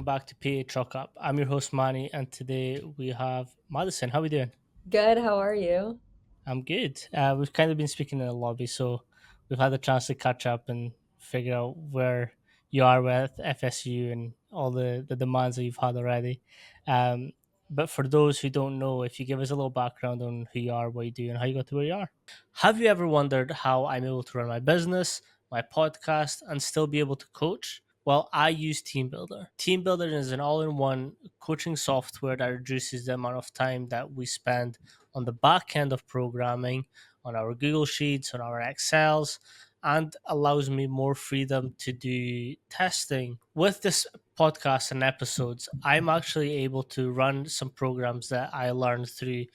back to PA Truck Up. I'm your host Manny, and today we have Madison. How are we doing? Good. How are you? I'm good. We've kind of been speaking in the lobby, so we've had the chance to catch up and figure out where you are with FSU and all the demands that you've had already. Um, but for those who don't know, if you give us a little background on who you are, what you do, and how you got to where you are. Have you ever wondered how I'm able to run my business, my podcast, and still be able to coach? Well, I use TeamBuildr. TeamBuildr is an all in one coaching software that reduces the amount of time that we spend on the back end of programming, on our Google Sheets, on our Excels, and allows me more freedom to do testing. With this podcast and episodes, I'm actually able to run some programs that I learned through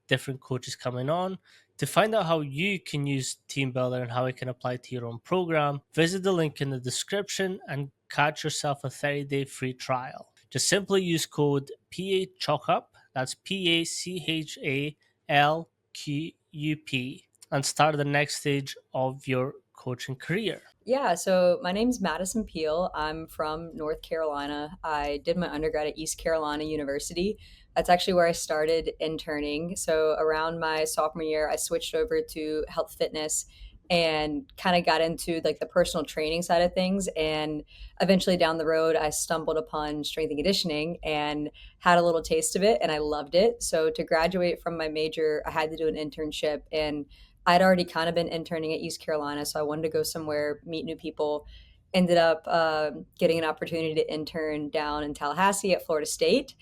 different coaches coming on. To find out how you can use TeamBuildr and how it can apply to your own program, visit the link in the description and catch yourself a 30-day free trial. Just simply use code PACHOCUP, that's PACHALQUP, and start the next stage of your coaching career. Yeah, so my name's Madison Peele. I'm from North Carolina. I did my undergrad at East Carolina University. That's actually where I started interning. So around my sophomore year, I switched over to health fitness and kind of got into like the personal training side of things. And eventually down the road, I stumbled upon strength and conditioning and had a little taste of it and I loved it. So to graduate from my major, I had to do an internship and I'd already kind of been interning at East Carolina, so I wanted to go somewhere, meet new people. Ended up getting an opportunity to intern down in Tallahassee at Florida State.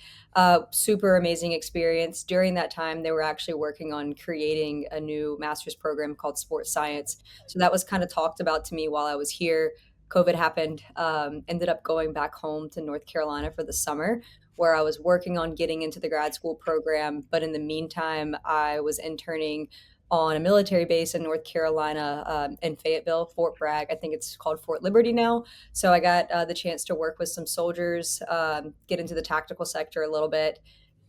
Super amazing experience. During that time, they were actually working on creating a new master's program called sports science. So that was kind of talked about to me while I was here. COVID happened. Ended up going back home to North Carolina for the summer, where I was working on getting into the grad school program. But in the meantime, I was interning on a military base in North Carolina in Fayetteville, Fort Bragg. I think it's called Fort Liberty now. So I got the chance to work with some soldiers, get into the tactical sector a little bit.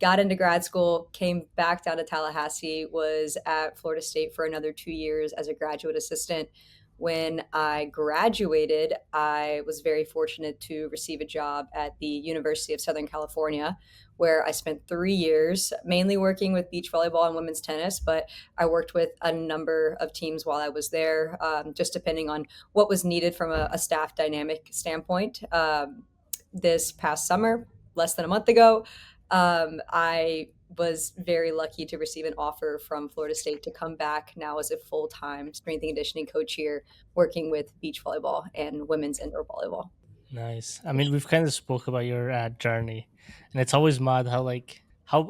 Got into grad school, came back down to Tallahassee, was at Florida State for another 2 years as a graduate assistant. When I graduated, I was very fortunate to receive a job at the University of Southern California, where I spent 3 years mainly working with beach volleyball and women's tennis, but I worked with a number of teams while I was there, just depending on what was needed from a staff dynamic standpoint. This past summer, less than a month ago, I was very lucky to receive an offer from Florida State to come back now as a full time strength and conditioning coach here, working with beach volleyball and women's indoor volleyball. Nice. I mean, we've kind of spoke about your journey, and it's always mad how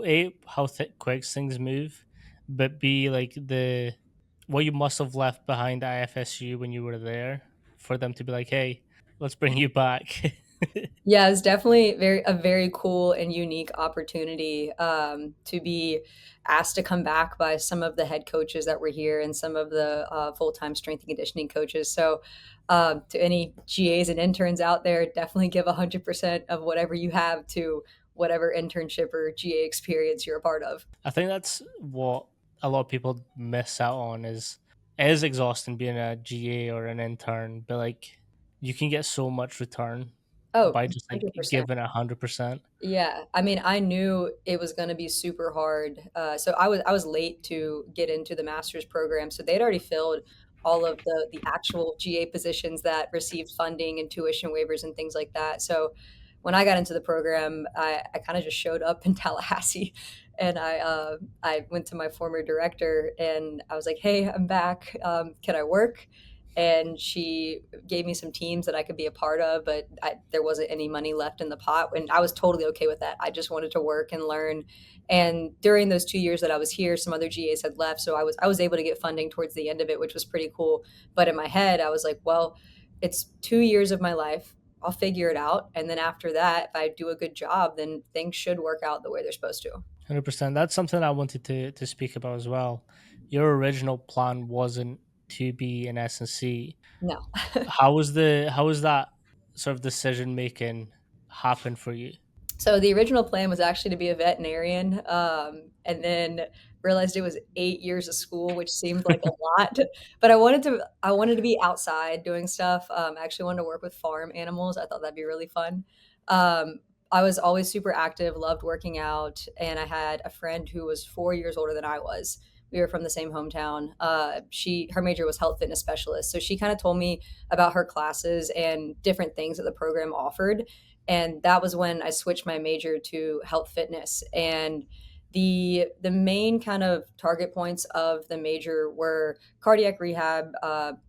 quick things move, but b like the what you must have left behind at IFSU when you were there for them to be like, hey, let's bring you back. Yeah, it's definitely very cool and unique opportunity to be asked to come back by some of the head coaches that were here and some of the full time strength and conditioning coaches. So, to any GAs and interns out there, definitely give 100% of whatever you have to whatever internship or GA experience you're a part of. I think that's what a lot of people miss out on is it is exhausting being a GA or an intern, but like you can get so much return Oh, by just like 100%. giving 100%. Yeah, I mean, I knew it was going to be super hard. So I was late to get into the master's program, so they'd already filled all of the actual GA positions that received funding and tuition waivers and things like that. So when I got into the program, I kind of just showed up in Tallahassee, and I went to my former director and I was like, "Hey, I'm back. Can I work?" And she gave me some teams that I could be a part of, but there wasn't any money left in the pot, and I was totally okay with that. I just wanted to work and learn. And during those 2 years that I was here, some other GAs had left, so I was able to get funding towards the end of it, which was pretty cool. But in my head, I was like, well, it's 2 years of my life. I'll figure it out, and then after that, if I do a good job, then things should work out the way they're supposed to. 100%. That's something I wanted to speak about as well. Your original plan wasn't to be an S&C. No. How was that sort of decision making happen for you? So the original plan was actually to be a veterinarian, and then realized it was 8 years of school, which seemed like a lot. But I wanted to be outside doing stuff. I actually wanted to work with farm animals. I thought that'd be really fun. Um, I was always super active, loved working out, and I had a friend who was 4 years older than I was. We were from the same hometown. Her major was health fitness specialist, so she kind of told me about her classes and different things that the program offered, and that was when I switched my major to health fitness. And the main kind of target points of the major were cardiac rehab,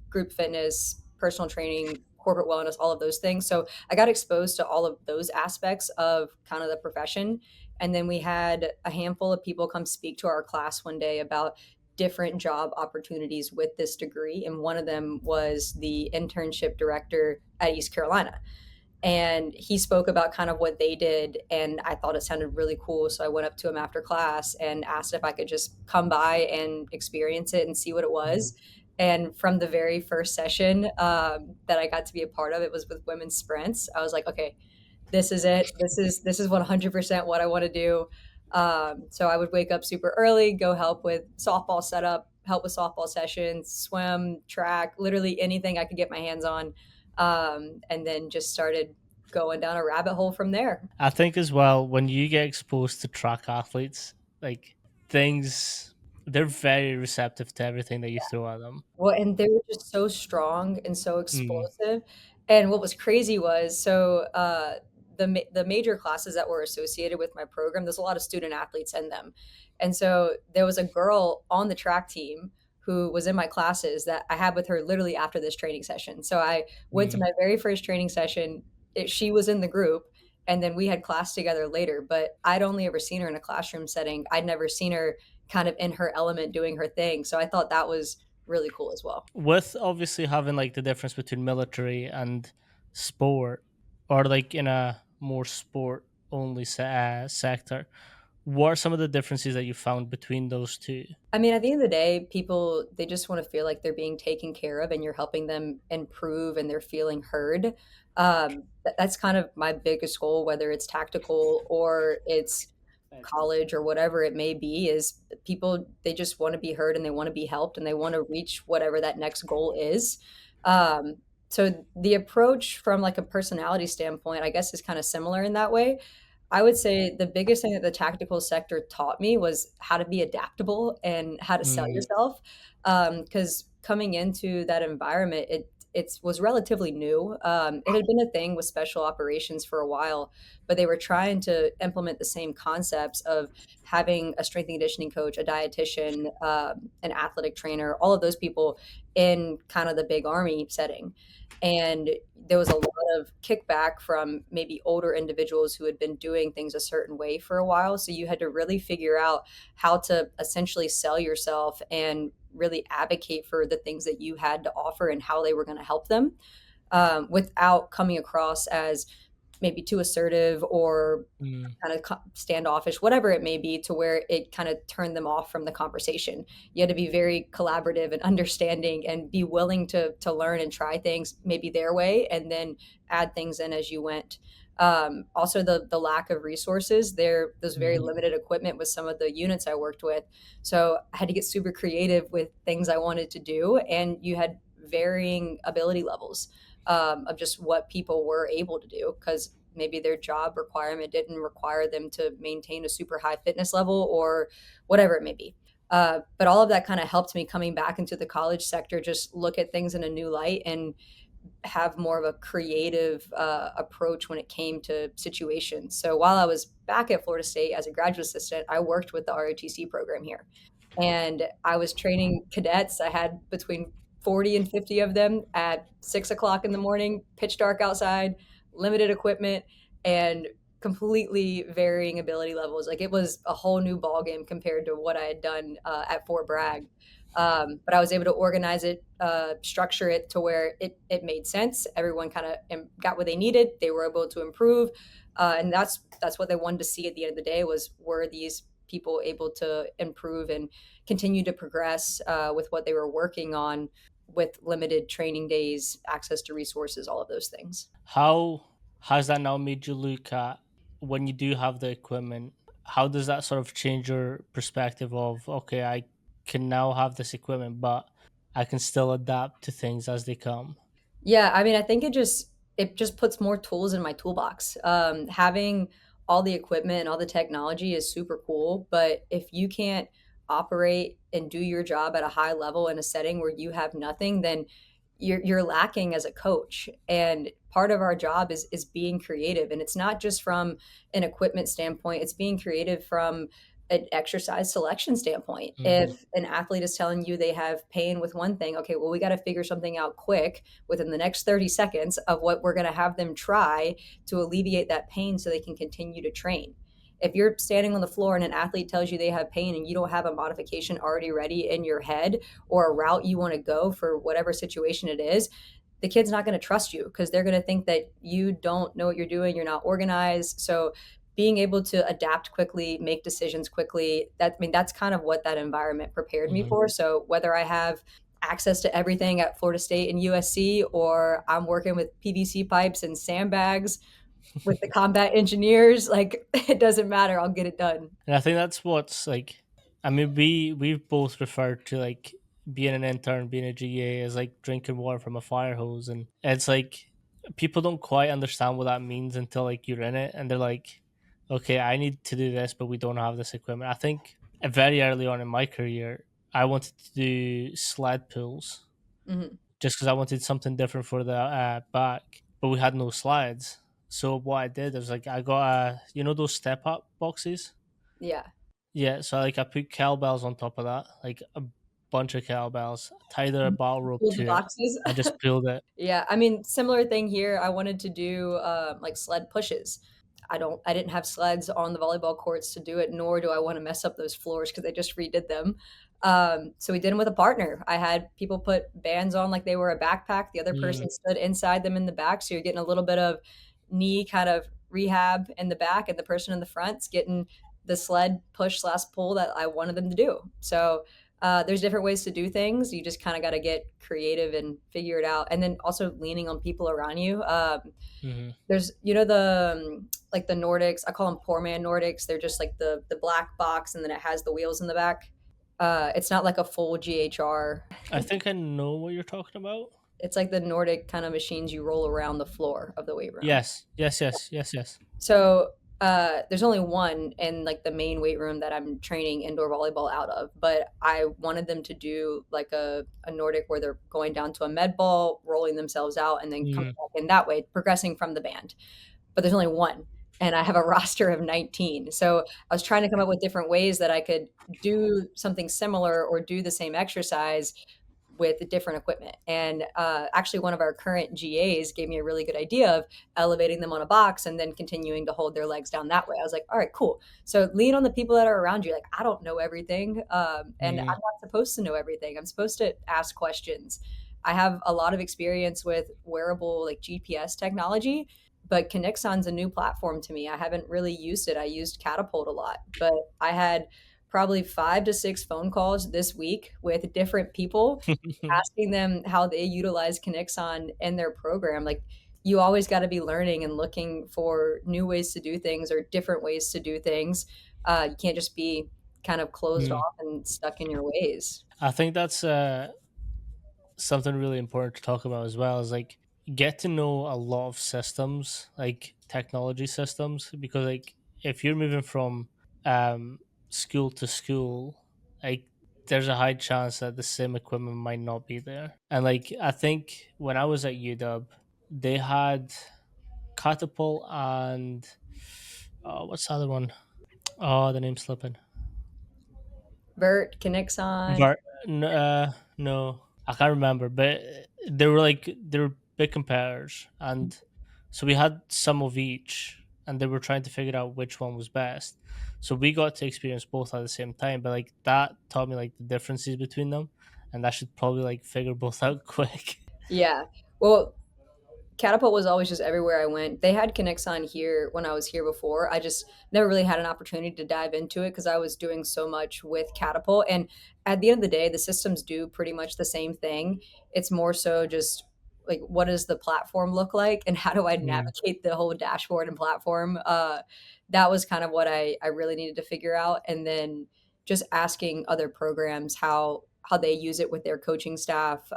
group fitness, personal training, corporate wellness, all of those things. So I got exposed to all of those aspects of kind of the profession. And then we had a handful of people come speak to our class one day about different job opportunities with this degree. And one of them was the internship director at East Carolina. And he spoke about kind of what they did, and I thought it sounded really cool. So I went up to him after class and asked if I could just come by and experience it and see what it was. And from the very first session that I got to be a part of, it was with women's sprints. I was like, okay, this is it. This is 100% what I want to do. So I would wake up super early, go help with softball setup, help with softball sessions, swim, track, literally anything I could get my hands on, and then just started going down a rabbit hole from there. I think as well when you get exposed to track athletes, like things, they're very receptive to everything that you throw at them. Well, and they were just so strong and so Mm, explosive. And what was crazy was the major classes that were associated with my program, there's a lot of student athletes in them. And so there was a girl on the track team who was in my classes that I had with her literally after this training session. So I went to mm. my very first training session. She was in the group, and then we had class together later, but I'd only ever seen her in a classroom setting. I'd never seen her kind of in her element doing her thing. So I thought that was really cool as well. With obviously having like the difference between military and sport, or like in a more sport only sector, what are some of the differences that you found between those two? I mean, at the end of the day, people they just want to feel like they're being taken care of and you're helping them improve and they're feeling heard. That's kind of my biggest goal, whether it's tactical or it's college or whatever it may be, is people they just want to be heard and they want to be helped and they want to reach whatever that next goal is. Um, so the approach from like a personality standpoint, I guess, is kind of similar in that way. I would say the biggest thing that the tactical sector taught me was how to be adaptable and how to sell Mm, yourself. Because coming into that environment, it was relatively new. It had been a thing with special operations for a while, but they were trying to implement the same concepts of having a strength and conditioning coach, a dietitian, an athletic trainer, all of those people in kind of the big army setting. And there was a lot of kickback from maybe older individuals who had been doing things a certain way for a while. So you had to really figure out how to essentially sell yourself and really advocate for the things that you had to offer and how they were going to help them, without coming across as maybe too assertive or mm, kind of standoffish, whatever it may be, to where it kind of turned them off from the conversation. You had to be very collaborative and understanding and be willing to learn and try things maybe their way and then add things in as you went. Also, the lack of resources. There's very mhm, limited equipment with some of the units I worked with, so I had to get super creative with things I wanted to do, and you had varying ability levels, of just what people were able to do because maybe their job requirement didn't require them to maintain a super high fitness level or whatever it may be. But all of that kind of helped me coming back into the college sector, just look at things in a new light and have more of a creative approach when it came to situations. So while I was back at Florida State as a graduate assistant, I worked with the ROTC program here. And I was training cadets. I had between 40 and 50 of them at 6 o'clock in the morning, pitch dark outside, limited equipment, and completely varying ability levels. Like it was a whole new ball game compared to what I had done at Fort Bragg. But I was able to organize it, structure it to where it made sense. Everyone kind of got what they needed. They were able to improve, and that's what they wanted to see at the end of the day was were these people able to improve and continue to progress with what they were working on with limited training days, access to resources, all of those things. how has that now made you look at when you do have the equipment? How does that sort of change your perspective of, okay, I can now have this equipment, but I can still adapt to things as they come? Yeah, I mean, I think it just puts more tools in my toolbox. Having all the equipment and all the technology is super cool, but if you can't operate and do your job at a high level in a setting where you have nothing, then you're lacking as a coach. And part of our job is being creative, and it's not just from an equipment standpoint. It's being creative from an exercise selection standpoint. Hmm. If an athlete is telling you they have pain with one thing, okay, well, we got to figure something out quick within the next 30 seconds of what we're going to have them try to alleviate that pain so they can continue to train. If you're standing on the floor and an athlete tells you they have pain and you don't have a modification already ready in your head or a route you want to go for whatever situation it is, the kid's not going to trust you because they're going to think that you don't know what you're doing, you're not organized. So being able to adapt quickly, make decisions quickly, that, I mean, that's kind of what that environment prepared me Hmm. for. So whether I have access to everything at Florida State and USC, or I'm working with PVC pipes and sandbags with the combat engineers, like it doesn't matter, I'll get it done. And I think that's what's like. I mean, we've both referred to like being an intern, being a GA as like drinking water from a fire hose, and it's like people don't quite understand what that means until like you're in it, and they're like, "Okay, I need to do this, but we don't have this equipment." I think very early on in my career, I wanted to do sled pulls Mhm. just because I wanted something different for the back, but we had no slides. So what I did was like I got those step up boxes. Yeah. Yeah, so like I put cowbells on top of that, like a bunch of cowbells, tied a bottle rope Pulled the to it, boxes. and just pulled it. Yeah, I mean, similar thing here. I wanted to do like sled pushes. I didn't have sleds on the volleyball courts to do it, nor do I want to mess up those floors because I just redid them. So we did them with a partner. I had people put bands on like they were a backpack. The other Mm, person stood inside them in the back, so you're getting a little bit of knee kind of rehab in the back, and the person in the front's getting the sled push slash pull that I wanted them to do. So there's different ways to do things. You just kind of got to get creative and figure it out, and then also leaning on people around you. mhm. There's like the Nordics. I call them poor man Nordics. They're just like the black box, and then it has the wheels in the back. It's not like a full GHR. I think I know what you're talking about. It's like the Nordic kind of machines you roll around the floor of the weight room. Yes, yes, yes, yes, yes. So there's only one in like the main weight room that I'm training indoor volleyball out of, but I wanted them to do like a Nordic where they're going down to a med ball, rolling themselves out, and then coming Mm, back in that way, progressing from the band. But there's only one, and I have a roster of 19. So I was trying to come up with different ways that I could do something similar or do the same exercise with different equipment. And actually, one of our current GAs gave me a really good idea of elevating them on a box and then continuing to hold their legs down that way. I was like, all right, cool. So lean on the people that are around you. Like, I don't know everything, and I'm mm, not supposed to know everything. I'm supposed to ask questions. I have a lot of experience with wearable like GPS technology, but Kinexon's a new platform to me. I haven't really used it. I used Catapult a lot, but I had probably 5 to 6 phone calls this week with different people asking them how they utilize Kinexon in their program. Like, you always got to be learning and looking for new ways to do things or different ways to do things. You can't just be kind of closed mm. off and stuck in your ways. I think that's something really important to talk about as well. Is like get to know a lot of systems, like technology systems, because like if you're moving from um, school to school, like there's a high chance that the same equipment might not be there. And like I think when I was at UW, they had Catapult and what's the other one? Oh, the name's slipping. Vert, Kinexon. Var- no, I can't remember, but they were big competitors, and so we had some of each, and they were trying to figure out which one was best. So we got to experience both at the same time, but like that taught me like the differences between them, and I should probably like figure both out quick. Yeah. Well, Catapult was always just everywhere I went. They had Kinexon here when I was here before. I just never really had an opportunity to dive into it because I was doing so much with Catapult. And at the end of the day, the systems do pretty much the same thing. It's more so just like, what does the platform look like and how do I Mm, navigate the whole dashboard and platform? That was kind of what I really needed to figure out. And then just asking other programs how they use it with their coaching staff.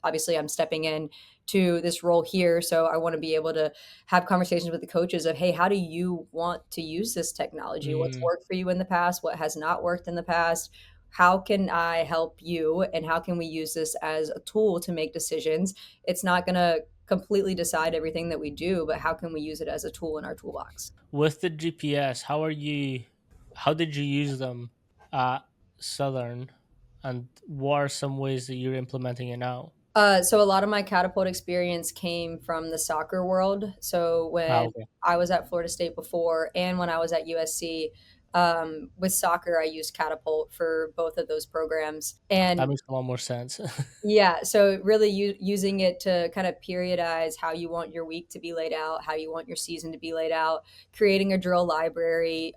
Obviously, I'm stepping in to this role here. So I want to be able to have conversations with the coaches of, hey, how do you want to use this technology? What's Mm. worked for you in the past? What has not worked in the past? How can I help you? And how can we use this as a tool to make decisions? It's not going to completely decide everything that we do, but how can we use it as a tool in our toolbox? With the GPS, how did you use them at Southern, and what are some ways that you're implementing it now? So a lot of my catapult experience came from the soccer world. So Ah, when okay. I was at Florida State before, and when I was at USC, with soccer, I used catapult for both of those programs. That And makes a lot more sense. yeah, so really using it to kind of periodize how you want your week to be laid out, how you want your season to be laid out, creating a drill library.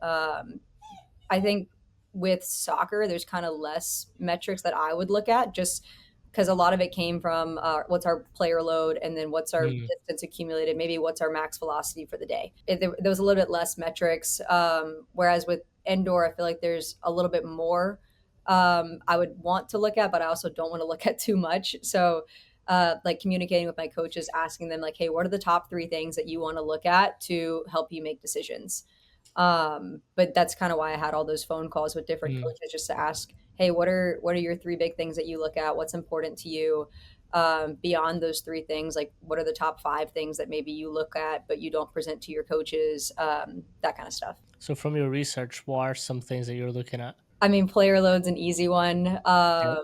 I think with soccer, there's kind of less metrics that I would look at, just because a lot of it came from what's our player load, and then what's our Mm, distance accumulated, maybe what's our max velocity for the day. There was a little bit less metrics, whereas with indoor, I feel like there's a little bit more I would want to look at, but I also don't want to look at too much. So, like communicating with my coaches, asking them like, "Hey, what are the top three things that you want to look at to help you make decisions?" But that's kind of why I had all those phone calls with different mm, coaches just to ask, "Hey, what are your three big things that you look at? What's important to you?" Beyond those three things, like what are the top five things that maybe you look at but you don't present to your coaches? That kind of stuff. so from your research, what are some things that you're looking at? I mean, player load's an easy one. Okay.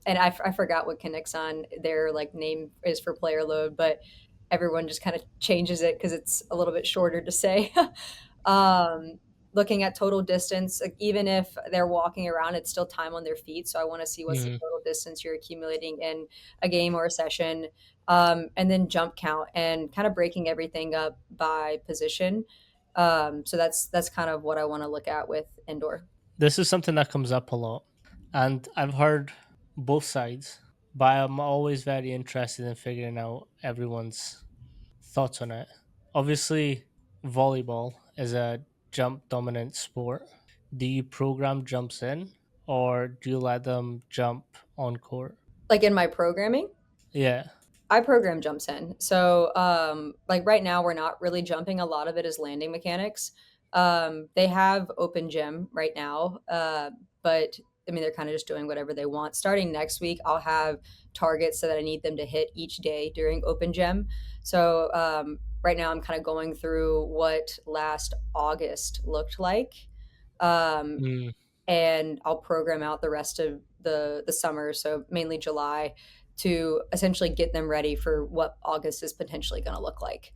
And I forgot what Kinexon their like name is for player load, but everyone just kind of changes it because it's a little bit shorter to say. um, Looking at total distance, like even if they're walking around, it's still time on their feet. So I want to see what's the Mhm. total distance you're accumulating in a game or a session, and then jump count and kind of breaking everything up by position. So that's kind of what I want to look at with indoor. This is something that comes up a lot, and I've heard both sides, but I'm always very interested in figuring out everyone's thoughts on it. Obviously, volleyball is a jump dominant sport. Do you program jumps in, or do you let them jump on court? Like in my programming, Yeah. I program jumps in. So, like right now, we're not really jumping. A lot of it is landing mechanics. They have open gym right now, but I mean, they're kind of just doing whatever they want. Starting next week, I'll have targets that I need them to hit each day during open gym. So, right now, I'm kind of going through what last August looked like. Um, Mm, and I'll program out the rest of the summer, so mainly July, to essentially get them ready for what August is potentially going to look like.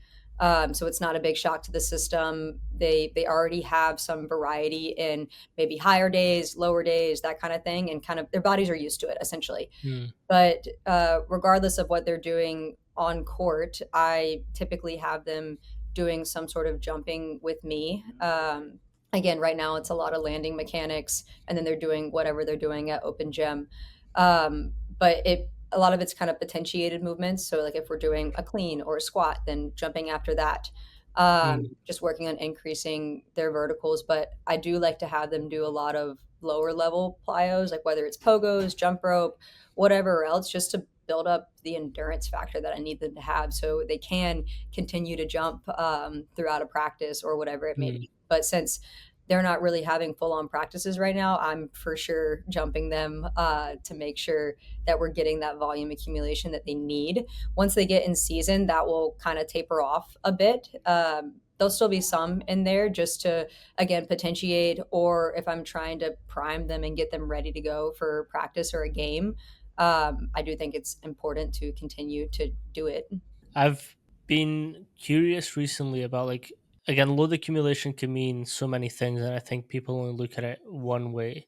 So it's not a big shock to the system. They already have some variety in maybe higher days, lower days, that kind of thing, and kind of their bodies are used to it essentially. mm, But regardless of what they're doing on court, I typically have them doing some sort of jumping with me. Again, right now it's a lot of landing mechanics, and then they're doing whatever they're doing at open gym. But a lot of it's kind of potentiated movements. So like if we're doing a clean or a squat, then jumping after that. mm, Just working on increasing their verticals. But I do like to have them do a lot of lower level plyos, like whether it's pogos, jump rope, whatever else, just to build up the endurance factor that I need them to have so they can continue to jump throughout a practice or whatever it may mm, be. But since they're not really having full on practices right now, I'm for sure jumping them to make sure that we're getting that volume accumulation that they need. Once they get in season, that will kind of taper off a bit. There'll still be some in there just to, again, potentiate, or if I'm trying to prime them and get them ready to go for practice or a game. I do think it's important to continue to do it. I've been curious recently about, like, again, load accumulation can mean so many things, and I think people only look at it one way.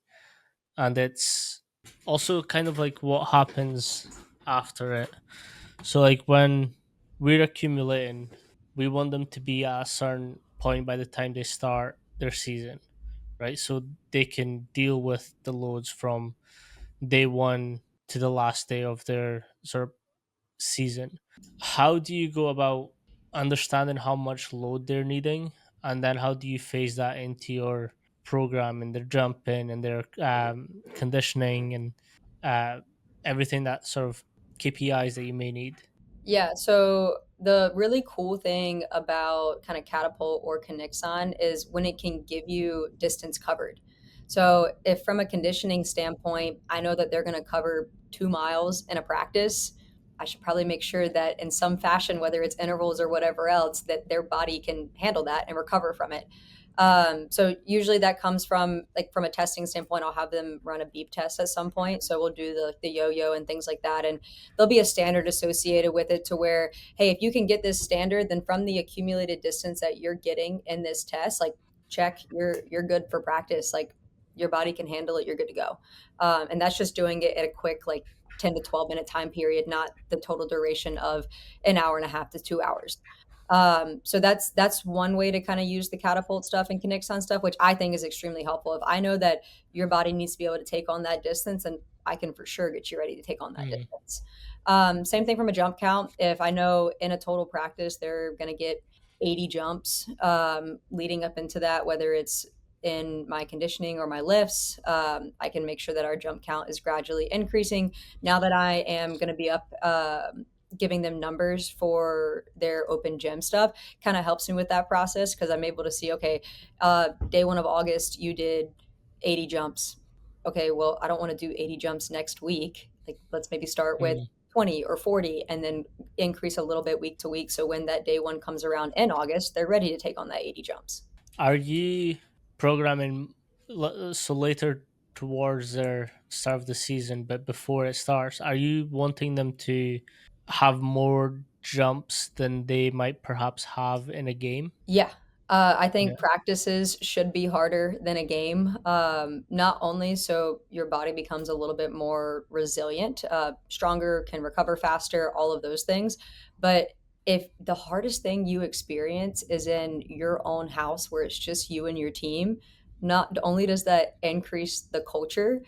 And it's also kind of like what happens after it. So, like, when we're accumulating, we want them to be at a certain point by the time they start their season, right? So they can deal with the loads from day one to the last day of their sort of season. How do you go about understanding how much load they're needing, and then how do you phase that into your program and their jumping and their conditioning and uh, everything, that sort of KPIs that you may need? Yeah, so the really cool thing about kind of Catapult or Kinixon is when it can give you distance covered. So if from a conditioning standpoint, I know that they're going to cover 2 miles in a practice, I should probably make sure that in some fashion, whether it's intervals or whatever else, that their body can handle that and recover from it. So usually that comes from like from a testing standpoint, I'll have them run a beep test at some point. So we'll do the yo-yo and things like that. And there'll be a standard associated with it to where, hey, if you can get this standard, then from the accumulated distance that you're getting in this test, like check, you're good for practice. Like your body can handle it, you're good to go. And that's just doing it at a quick like 10 to 12 minute time period, not the total duration of an hour and a half to 2 hours. So that's one way to kind of use the catapult stuff and Kinexon stuff, which I think is extremely helpful. If I know that your body needs to be able to take on that distance, and I can for sure get you ready to take on that Mm. distance. Same thing from a jump count. If I know in a total practice they're going to get 80 jumps leading up into that, whether it's in my conditioning or my lifts, I can make sure that our jump count is gradually increasing. Now that I am going to be up giving them numbers for their open gym stuff kind of helps me with that process because I'm able to see, okay, day one of August, you did 80 jumps. Okay, well, I don't want to do 80 jumps next week. Like, let's maybe start with Mm. 20 or 40 and then increase a little bit week to week. So when that day one comes around in August, they're ready to take on that 80 jumps. Are you programming so later towards the start of the season, but before it starts, are you wanting them to have more jumps than they might perhaps have in a game? Yeah. I think Yeah. practices should be harder than a game. Not only so your body becomes a little bit more resilient, stronger, can recover faster, all of those things. But if the hardest thing you experience is in your own house where it's just you and your team, not only does that increase the culture,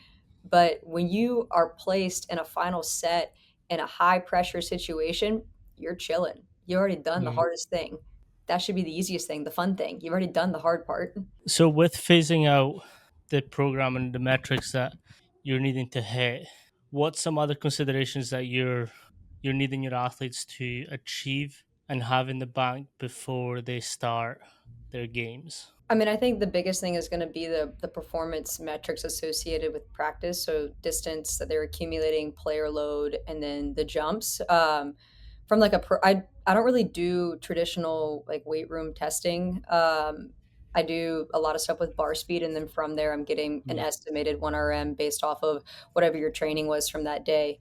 but when you are placed in a final set in a high pressure situation, you're chilling. You already done the Mm. hardest thing. That should be the easiest thing, the fun thing. You've already done the hard part. So with phasing out the program and the metrics that you're needing to hit, what's some other considerations that you're needing your athletes to achieve and have in the bank before they start their games? I mean, I think the biggest thing is going to be the performance metrics associated with practice. So distance that they're accumulating, player load, and then the jumps. From like I don't really do traditional like weight room testing. I do a lot of stuff with bar speed, and then from there, I'm getting an Mm. estimated 1 RM based off of whatever your training was from that day.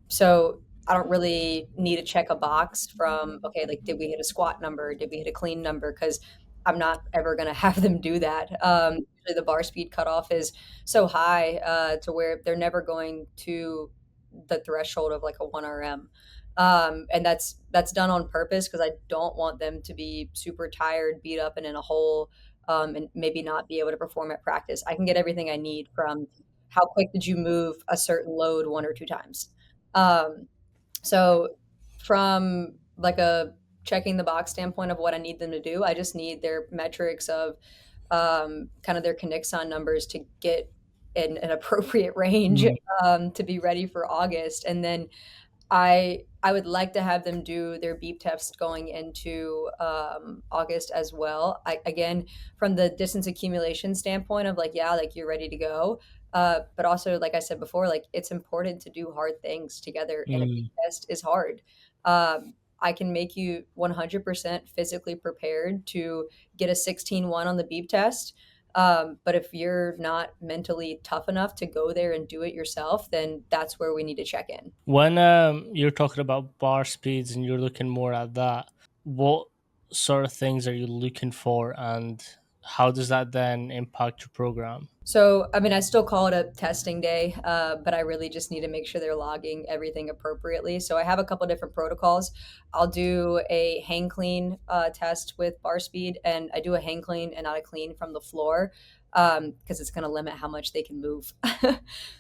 So I don't really need to check a box from okay, like did we hit a squat number? Did we hit a clean number? Because I'm not ever going to have them do that. Usually the bar speed cutoff is so high to where they're never going to the threshold of like a 1 RM. And that's done on purpose because I don't want them to be super tired, beat up, and in a hole, and maybe not be able to perform at practice. I can get everything I need from how quick did you move a certain load one or two times. Um, so from like a checking the box standpoint of what I need them to do, I just need their metrics of kind of their Kinixon numbers to get in an appropriate range Mm. to be ready for August. And then I would like to have them do their beep test going into August as well. Again, from the distance accumulation standpoint of like, yeah, like you're ready to go. But also, like I said before, like it's important to do hard things together, and a beep Mm. test is hard. I can make you 100% physically prepared to get a 16-1 on the beep test. But if you're not mentally tough enough to go there and do it yourself, then that's where we need to check in. When you're talking about bar speeds and you're looking more at that, what sort of things are you looking for, and how does that then impact your program? So, I mean, I still call it a testing day, but I really just need to make sure they're logging everything appropriately. So, I have a couple different protocols. I'll do a hang clean test with bar speed, and I do a hang clean and not a clean from the floor because it's going to limit how much they can move.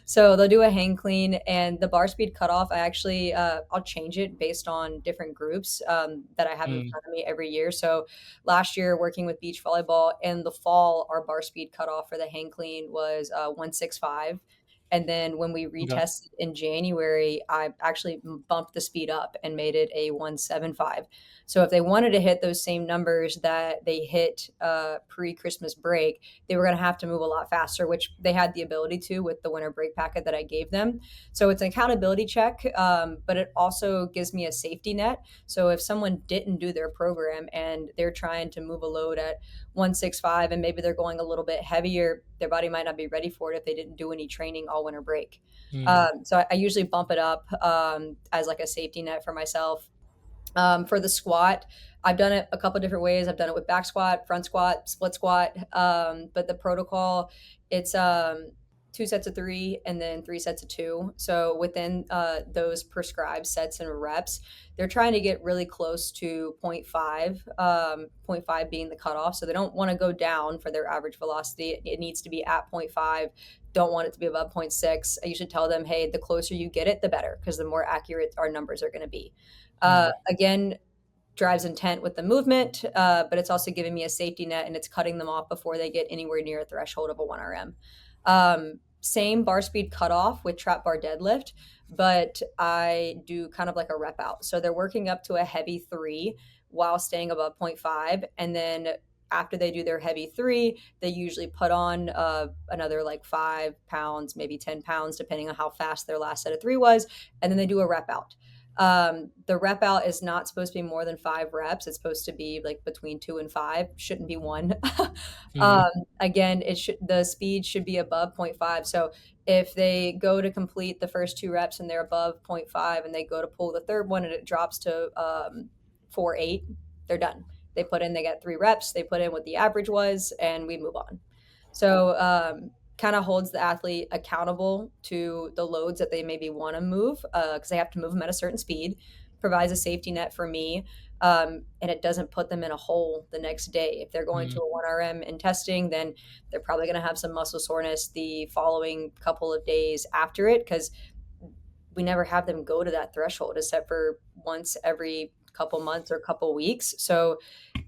So, they'll do a hang clean, and the bar speed cutoff, I actually I'll change it based on different groups that I have in Mm. front of me every year. So, last year working with beach volleyball in the fall, our bar speed cutoff for the hang clean was 165. And then when we Okay. retested in January, I actually bumped the speed up and made it a 175. So if they wanted to hit those same numbers that they hit pre Christmas break, they were going to have to move a lot faster, which they had the ability to with the winter break packet that I gave them. So it's an accountability check, but it also gives me a safety net. So if someone didn't do their program and they're trying to move a load at 165 and maybe they're going a little bit heavier, their body might not be ready for it if they didn't do any training all winter break. Mm, So I usually bump it up as like a safety net for myself. For the squat, I've done it a couple different ways. I've done it with back squat, front squat, split squat. But the protocol, it's two sets of three and then three sets of two. So within those prescribed sets and reps, they're trying to get really close to zero point 0.5, zero point 0.5 being the cutoff. So they don't want to go down for their average velocity. It needs to be at zero point 0.5. Don't want it to be above zero point 0.6. I usually tell them, hey, the closer you get it, the better, because the more accurate our numbers are going to be. mm, Again, drives intent with the movement, but it's also giving me a safety net and it's cutting them off before they get anywhere near a threshold of a 1RM. Same bar speed cutoff with trap bar deadlift, but I do kind of like a rep out. So they're working up to a heavy three while staying above zero point 0.5. And then after they do their heavy three, they usually put on another like 5 pounds, maybe 10 pounds, depending on how fast their last set of three was. And then they do a rep out. The rep out is not supposed to be more than 5 reps. It's supposed to be like between 2 and 5. Shouldn't be one. mm, um, Again, the speed should be above zero point 0.5. So if they go to complete the first 2 reps and they're above zero point 0.5 and they go to pull the third one and it drops to 4.8, they're done. They got 3 reps. They put in what the average was, and we move on. So kind of holds the athlete accountable to the loads that they maybe want to move because they have to move them at a certain speed, provides a safety net for me, and it doesn't put them in a hole the next day. If they're going to mm. a 1RM in testing, then they're probably going to have some muscle soreness the following couple of days after it because we never have them go to that threshold except for once every couple months or couple weeks. So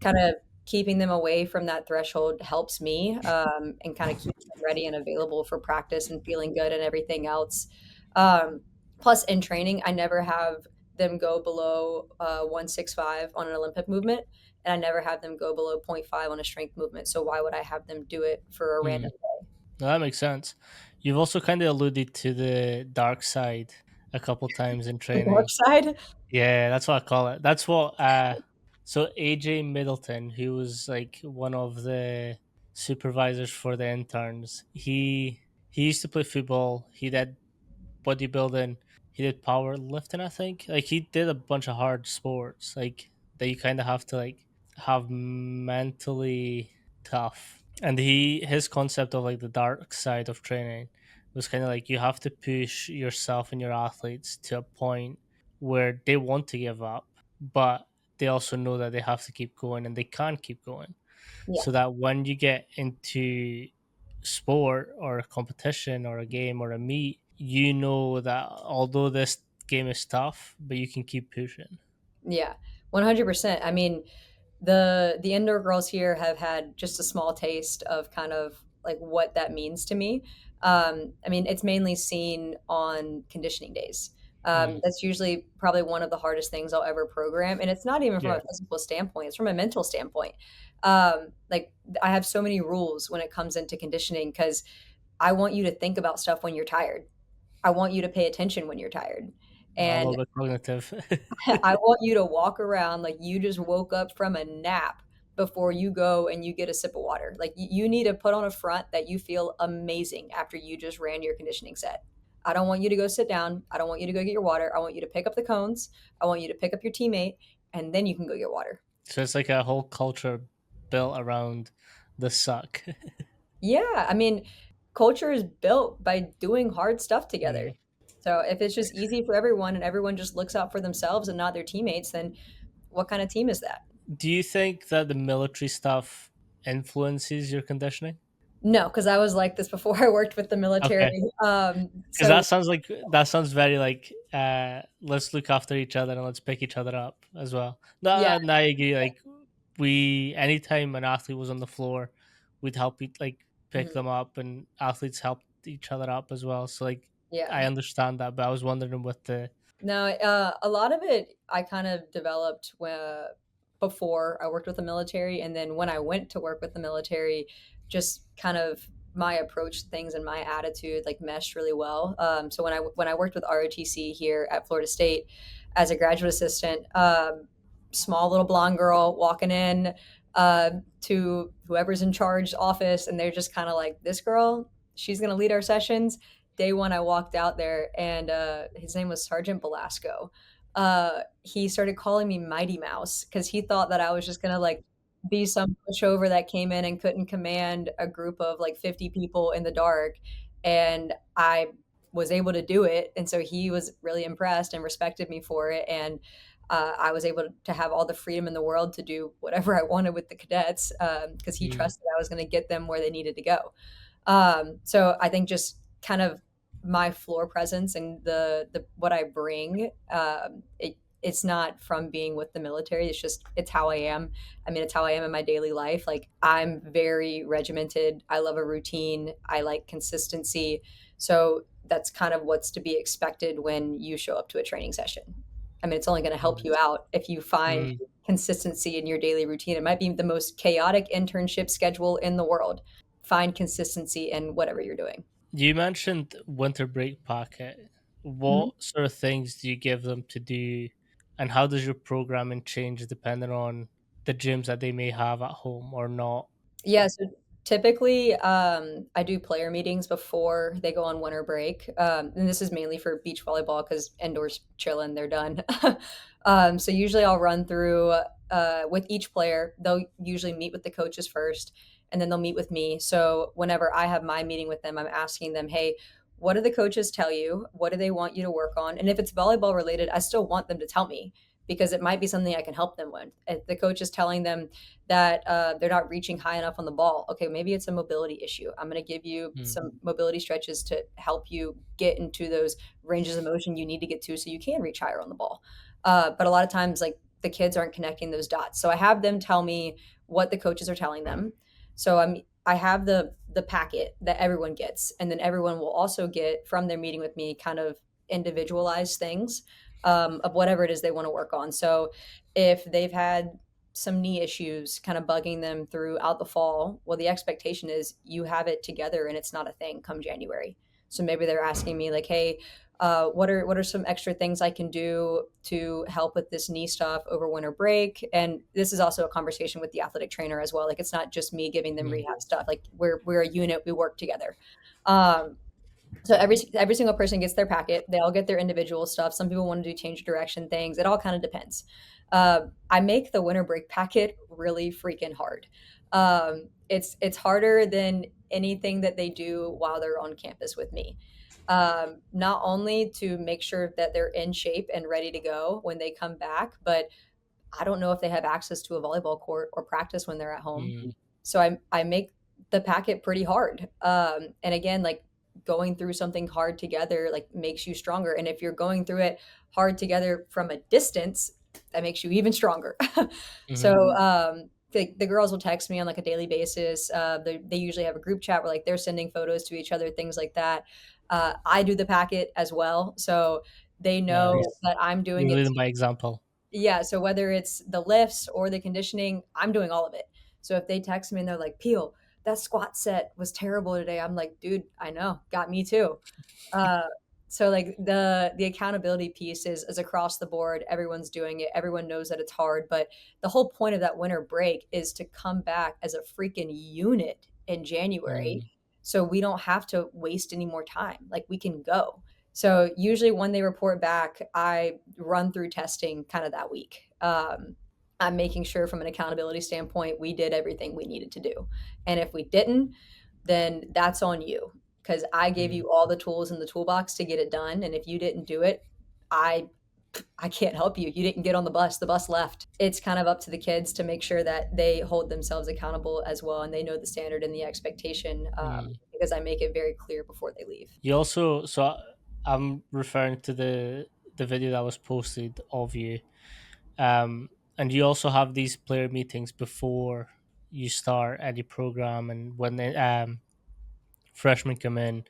kind of keeping them away from that threshold helps me and kind of keeps them ready and available for practice and feeling good and everything else. Um, Plus, in training, I never have them go below 165 on an Olympic movement, and I never have them go below zero point 0.5 on a strength movement. So why would I have them do it for a random Mm. No, that makes sense. You've also kind of alluded to the dark side a couple times in the dark training. side? Yeah, that's what I call it. That's what so AJ Middleton, who was like one of the supervisors for the interns, he used to play football. He did bodybuilding, he did powerlifting, I think. Like he did a bunch of hard sports, like that you kind of have to like have mentally tough. And his concept of like the dark side of training was kind of like you have to push yourself and your athletes to a point where they want to give up, but they also know that they have to keep going and they can't keep going. Yeah. So that when you get into sport or a competition or a game or a meet, you know that although this game is tough, but you can keep pushing. Yeah, 100%. I mean, the indoor girls here have had just a small taste of kind of like what that means to me. I mean, it's mainly seen on conditioning days. Mm, That's usually probably one of the hardest things I'll ever program, and it's not even from yeah. a physical standpoint; it's from a mental standpoint. Like I have so many rules when it comes into conditioning because I want you to think about stuff when you're tired. I want you to pay attention when you're tired, A and little bit cognitive. I want you to walk around like you just woke up from a nap before you go and you get a sip of water. Like you need to put on a front that you feel amazing after you just ran your conditioning set. I don't want you to go sit down. I don't want you to go get your water. I want you to pick up the cones. I want you to pick up your teammate and then you can go get water. So it's like a whole culture built around the suck. Yeah, I mean, culture is built by doing hard stuff together. Mm. So if it's just easy for everyone and everyone just looks out for themselves and not their teammates, then what kind of team is that? Do you think that the military stuff influences your conditioning? No, because I was like this before I worked with the Okay. military. Because So that sounds very like let's look after each other and let's pick each other up as well. yeah, No, no, I agree. Like we anytime an athlete was on the floor, we'd help like pick mhm. them up, and athletes help. each other up as well. So like Yeah. I understand that, but I was wondering with the No, a lot of it I kind of developed before I worked with the military, and then when I went to work with the military, just kind of my approach to things and my attitude like meshed really well. So when I worked with ROTC here at Florida State as a graduate assistant, small little blonde girl walking in to whoever's in charge office, and they're just kind of like, this girl, she's gonna lead our sessions. Day one, I walked out there, and his name was Sergeant Belasco. He started calling me Mighty Mouse because he thought that I was just gonna like be some pushover that came in and couldn't command a group of like 50 people in the dark, and I was able to do it. And so he was really impressed and respected me for it. And I was able to have all the freedom in the world to do whatever I wanted with the cadets because he mm, trusted I was going to get them where they needed to go. So I think just kind of my floor presence and the what I bring, it's not from being with the military. It's just it's how I am. I mean, it's how I am in my daily life. Like I'm very regimented. I love a routine. I like consistency. So that's kind of what's to be expected when you show up to a training session. I mean, it's only going to help mm, you out if you find mm. consistency in your daily routine. It might be the most chaotic internship schedule in the world. Find consistency in whatever you're doing. You mentioned winter break packet. Mhm. What sort of things do you give them to do, and how does your programming change depending on the gyms that they may have at home or not? Yeah, so typically, I do player meetings before they go on winter break, and this is mainly for beach volleyball because indoors chilling, they're done. So usually I'll run through with each player. They'll usually meet with the coaches first, and then they'll meet with me. So whenever I have my meeting with them, I'm asking them, "Hey, what do the coaches tell you? What do they want you to work on?" And if it's volleyball related, I still want them to tell me because it might be something I can help them with. If the coach is telling them that they're not reaching high enough on the ball. Okay, maybe it's a mobility issue. I'm going to give you Mm, some mobility stretches to help you get into those ranges of motion you need to get to so you can reach higher on the ball. But a lot of times, like the kids aren't connecting those dots. So I have them tell me what the coaches are telling them. So I have the packet that everyone gets, and then everyone will also get from their meeting with me kind of individualized things of whatever it is they want to work on. So if they've had some knee issues kind of bugging them throughout the fall, well, the expectation is you have it together and it's not a thing come January. So maybe they're asking me like, "Hey, what are some extra things I can do to help with this knee stuff over winter break?" And this is also a conversation with the athletic trainer as well. Like it's not just me giving them mm, rehab stuff. Like we're a unit, we work together. Um, so every single person gets their packet. They all get their individual stuff. Some people want to do change direction things. It all kind of depends. I make the winter break packet really freaking hard. It's harder than anything that they do while they're on campus with me. Not only to make sure that they're in shape and ready to go when they come back, but I don't know if they have access to a volleyball court or practice when they're at home. mm, So I make the packet pretty hard. And again, like going through something hard together like makes you stronger. And if you're going through it hard together from a distance, that makes you even stronger. mhm, So the girls will text me on like a daily basis. They usually have a group chat where like they're sending photos to each other, things like that. I do the packet as well, so they know nice. that I'm doing You're it. leading by example. Yeah, so whether it's the lifts or the conditioning, I'm doing all of it. So if they text me and they're like, "Peel, that squat set was terrible today." I'm like, "Dude, I know. Got me too." Uh, so like the accountability piece is across the board. Everyone's doing it. Everyone knows that it's hard, but the whole point of that winter break is to come back as a freaking unit in January. Mm, So we don't have to waste any more time. Like we can go. So usually when they report back, I run through testing kind of that week. I'm making sure from an accountability standpoint, we did everything we needed to do. And if we didn't, then that's on you because I gave mm, you all the tools in the toolbox to get it done. And if you didn't do it, I I can't help you. You didn't get on the bus. The bus left. It's kind of up to the kids to make sure that they hold themselves accountable as well, and they know the standard and the expectation mm. because I make it very clear before they leave. You also, I'm referring to the video that was posted of you, and you also have these player meetings before you start any program, and freshmen come in,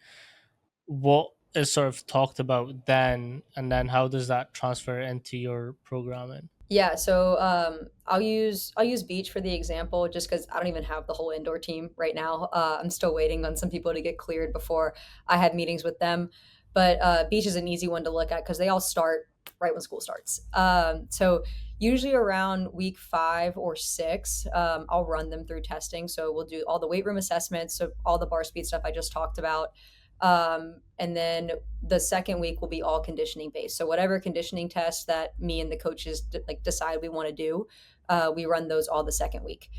what is sort of talked about then, and then how does that transfer into your programming? Yeah, so I'll use beach for the example, just because I don't even have the whole indoor team right now. I'm still waiting on some people to get cleared before I have meetings with them. But beach is an easy one to look at because they all start right when school starts. So usually around week 5 or 6, I'll run them through testing. So we'll do all the weight room assessments, so all the bar speed stuff I just talked about. And then the second week will be all conditioning based. So whatever conditioning tests that me and the coaches decide we want to do, we run those all the second week.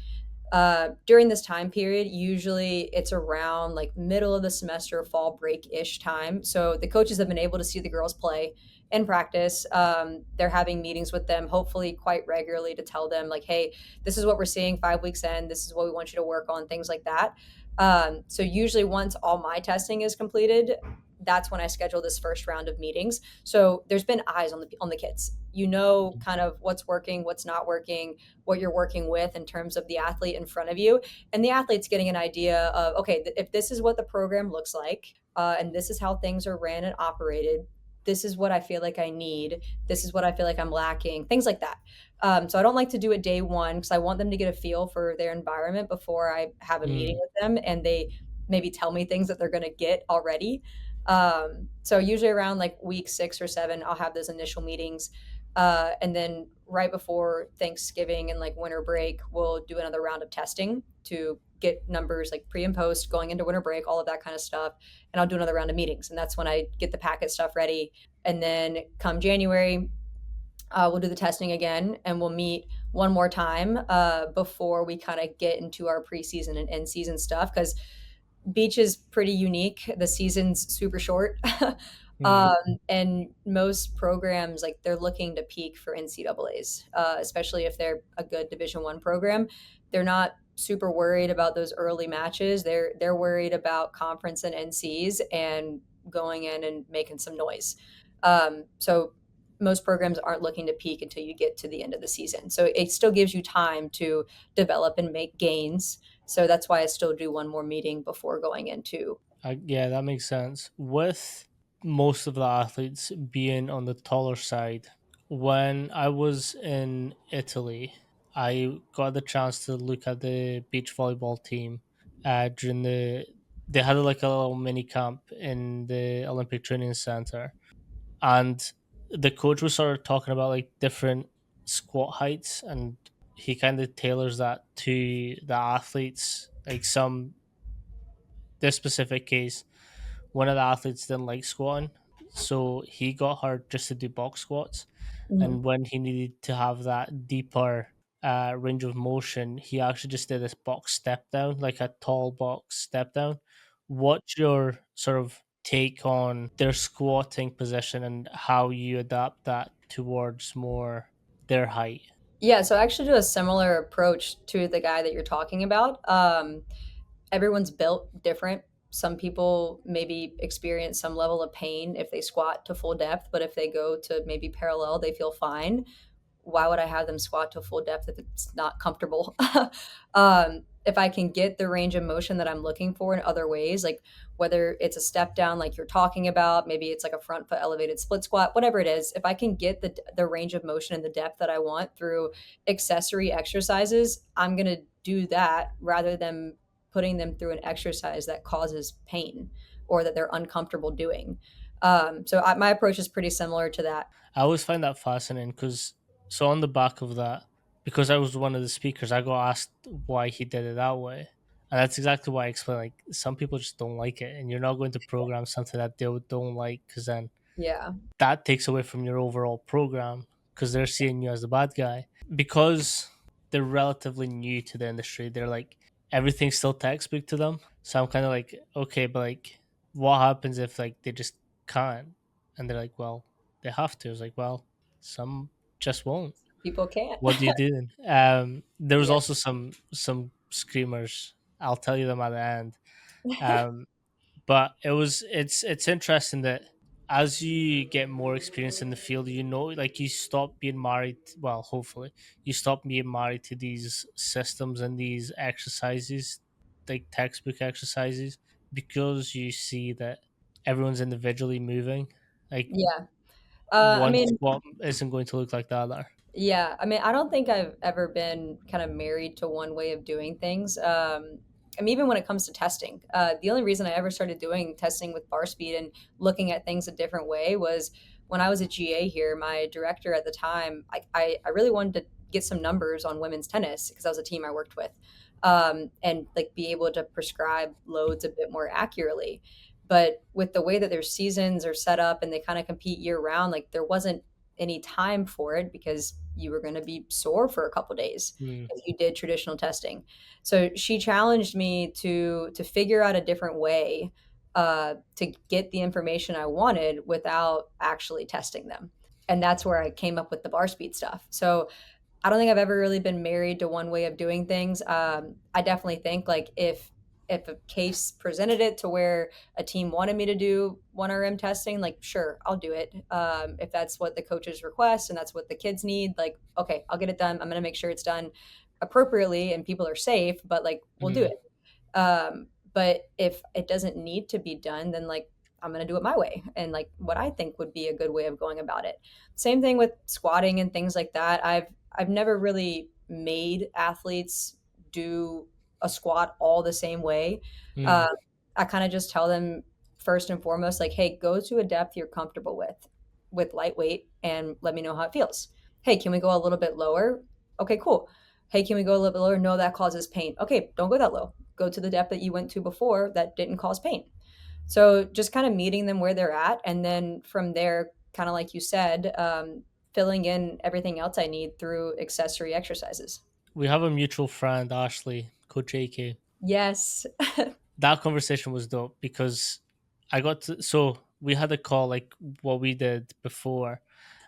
During this time period, usually it's around like middle of the semester, fall break ish time. So the coaches have been able to see the girls play in practice. They're having meetings with them, hopefully quite regularly, to tell them like, hey, this is what we're seeing 5 weeks in. This is what we want you to work on, things like that. So usually once all my testing is completed, that's when I schedule this first round of meetings. So there's been eyes on the kids. You know, kind of what's working, what's not working, what you're working with in terms of the athlete in front of you, and the athlete's getting an idea of, okay, if this is what the program looks like, and this is how things are ran and operated, this is what I feel like I need, this is what I feel like I'm lacking, things like that. So I don't like to do it day one because I want them to get a feel for their environment before I have a meeting Mm. with them and they maybe tell me things that they're going to get already. So usually around like week 6 or 7, I'll have those initial meetings. And then right before Thanksgiving and like winter break, we'll do another round of testing to get numbers like pre and post going into winter break, all of that kind of stuff. And I'll do another round of meetings. And that's when I get the packet stuff ready. And then come January, we'll do the testing again and we'll meet one more time before we kind of get into our preseason and end season stuff. Because beach is pretty unique. The season's super short. Mm. And most programs, like they're looking to peak for NCAAs, especially if they're a good Division 1 program. They're not super worried about those early matches. They're worried about conference and NCs and going in and making some noise. So most programs aren't looking to peak until you get to the end of the season. So it still gives you time to develop and make gains. So that's why I still do one more meeting before going into. Yeah, that makes sense. With most of the athletes being on the taller side, when I was in Italy, I got the chance to look at the beach volleyball team during they had like a little mini camp in the Olympic Training Center, and the coach was sort of talking about like different squat heights, and he kind of tailors that to the athletes. Like some this specific case, one of the athletes didn't like squatting, so he got her just to do box squats. Mhm. And when he needed to have that deeper range of motion, he actually just did this box step down, like a tall box step down. What's your sort of take on their squatting position and how you adapt that towards more their height? Yeah, so I actually do a similar approach to the guy that you're talking about. Everyone's built different. Some people maybe experience some level of pain if they squat to full depth, but if they go to maybe parallel, they feel fine. Why would I have them squat to full depth if it's not comfortable? If I can get the range of motion that I'm looking for in other ways, like whether it's a step down, like you're talking about, maybe it's like a front foot elevated split squat, whatever it is, if I can get the range of motion and the depth that I want through accessory exercises, I'm going to do that rather than putting them through an exercise that causes pain or that they're uncomfortable doing. My approach is pretty similar to that. I always find that fascinating because, so on the back of that, because I was one of the speakers, I got asked why he did it that way. And that's exactly why I explained. Like, some people just don't like it, and you're not going to program something that they don't like, because then Yeah. that takes away from your overall program because they're seeing you as the bad guy. Because they're relatively new to the industry, they're like, everything's still textbook to them. So I'm kind of like, okay, but like, what happens if like they just can't? And they're like, well, they have to. It's like, well, some just won't. People can't. What do you do then? There was Yeah. also some screamers. I'll tell you them at the end. Um, but it's interesting that as you get more experience in the field, you know, like you stop being married, well, hopefully you stop being married to these systems and these exercises, like textbook exercises, because you see that everyone's individually moving, like Yeah. I one mean, squat isn't going to look like the other. yeah, I mean, I don't think I've ever been kind of married to one way of doing things. I mean, even when it comes to testing, the only reason I ever started doing testing with bar speed and looking at things a different way was when I was a GA here. My director at the time, I really wanted to get some numbers on women's tennis because that was a team I worked with, and like be able to prescribe loads a bit more accurately. But with the way that their seasons are set up and they kind of compete year round, like there wasn't any time for it because you were going to be sore for a couple days Mm, if you did traditional testing. So she challenged me to figure out a different way to get the information I wanted without actually testing them. And that's where I came up with the bar speed stuff. So I don't think I've ever really been married to one way of doing things. I definitely think like if a case presented it to where a team wanted me to do 1RM testing, like sure, I'll do it. If that's what the coaches request and that's what the kids need, like okay, I'll get it done. I'm gonna make sure it's done appropriately and people are safe, but like we'll do mm. it. But if it doesn't need to be done, then like I'm gonna do it my way and like what I think would be a good way of going about it. Same thing with squatting and things like that. I've never really made athletes do a squat all the same way. Mm. Um, I kind of just tell them first and foremost, like, hey, go to a depth you're comfortable with lightweight, and let me know how it feels. Hey, can we go a little bit lower? Okay, cool. Hey, can we go a little bit lower? No, that causes pain. Okay, don't go that low. Go to the depth that you went to before that didn't cause pain. So just kind of meeting them where they're at. And then from there, kind of like you said, filling in everything else I need through accessory exercises. We have a mutual friend, Ashley, Coach AK. Yes. That conversation was dope because so we had a call like what we did before,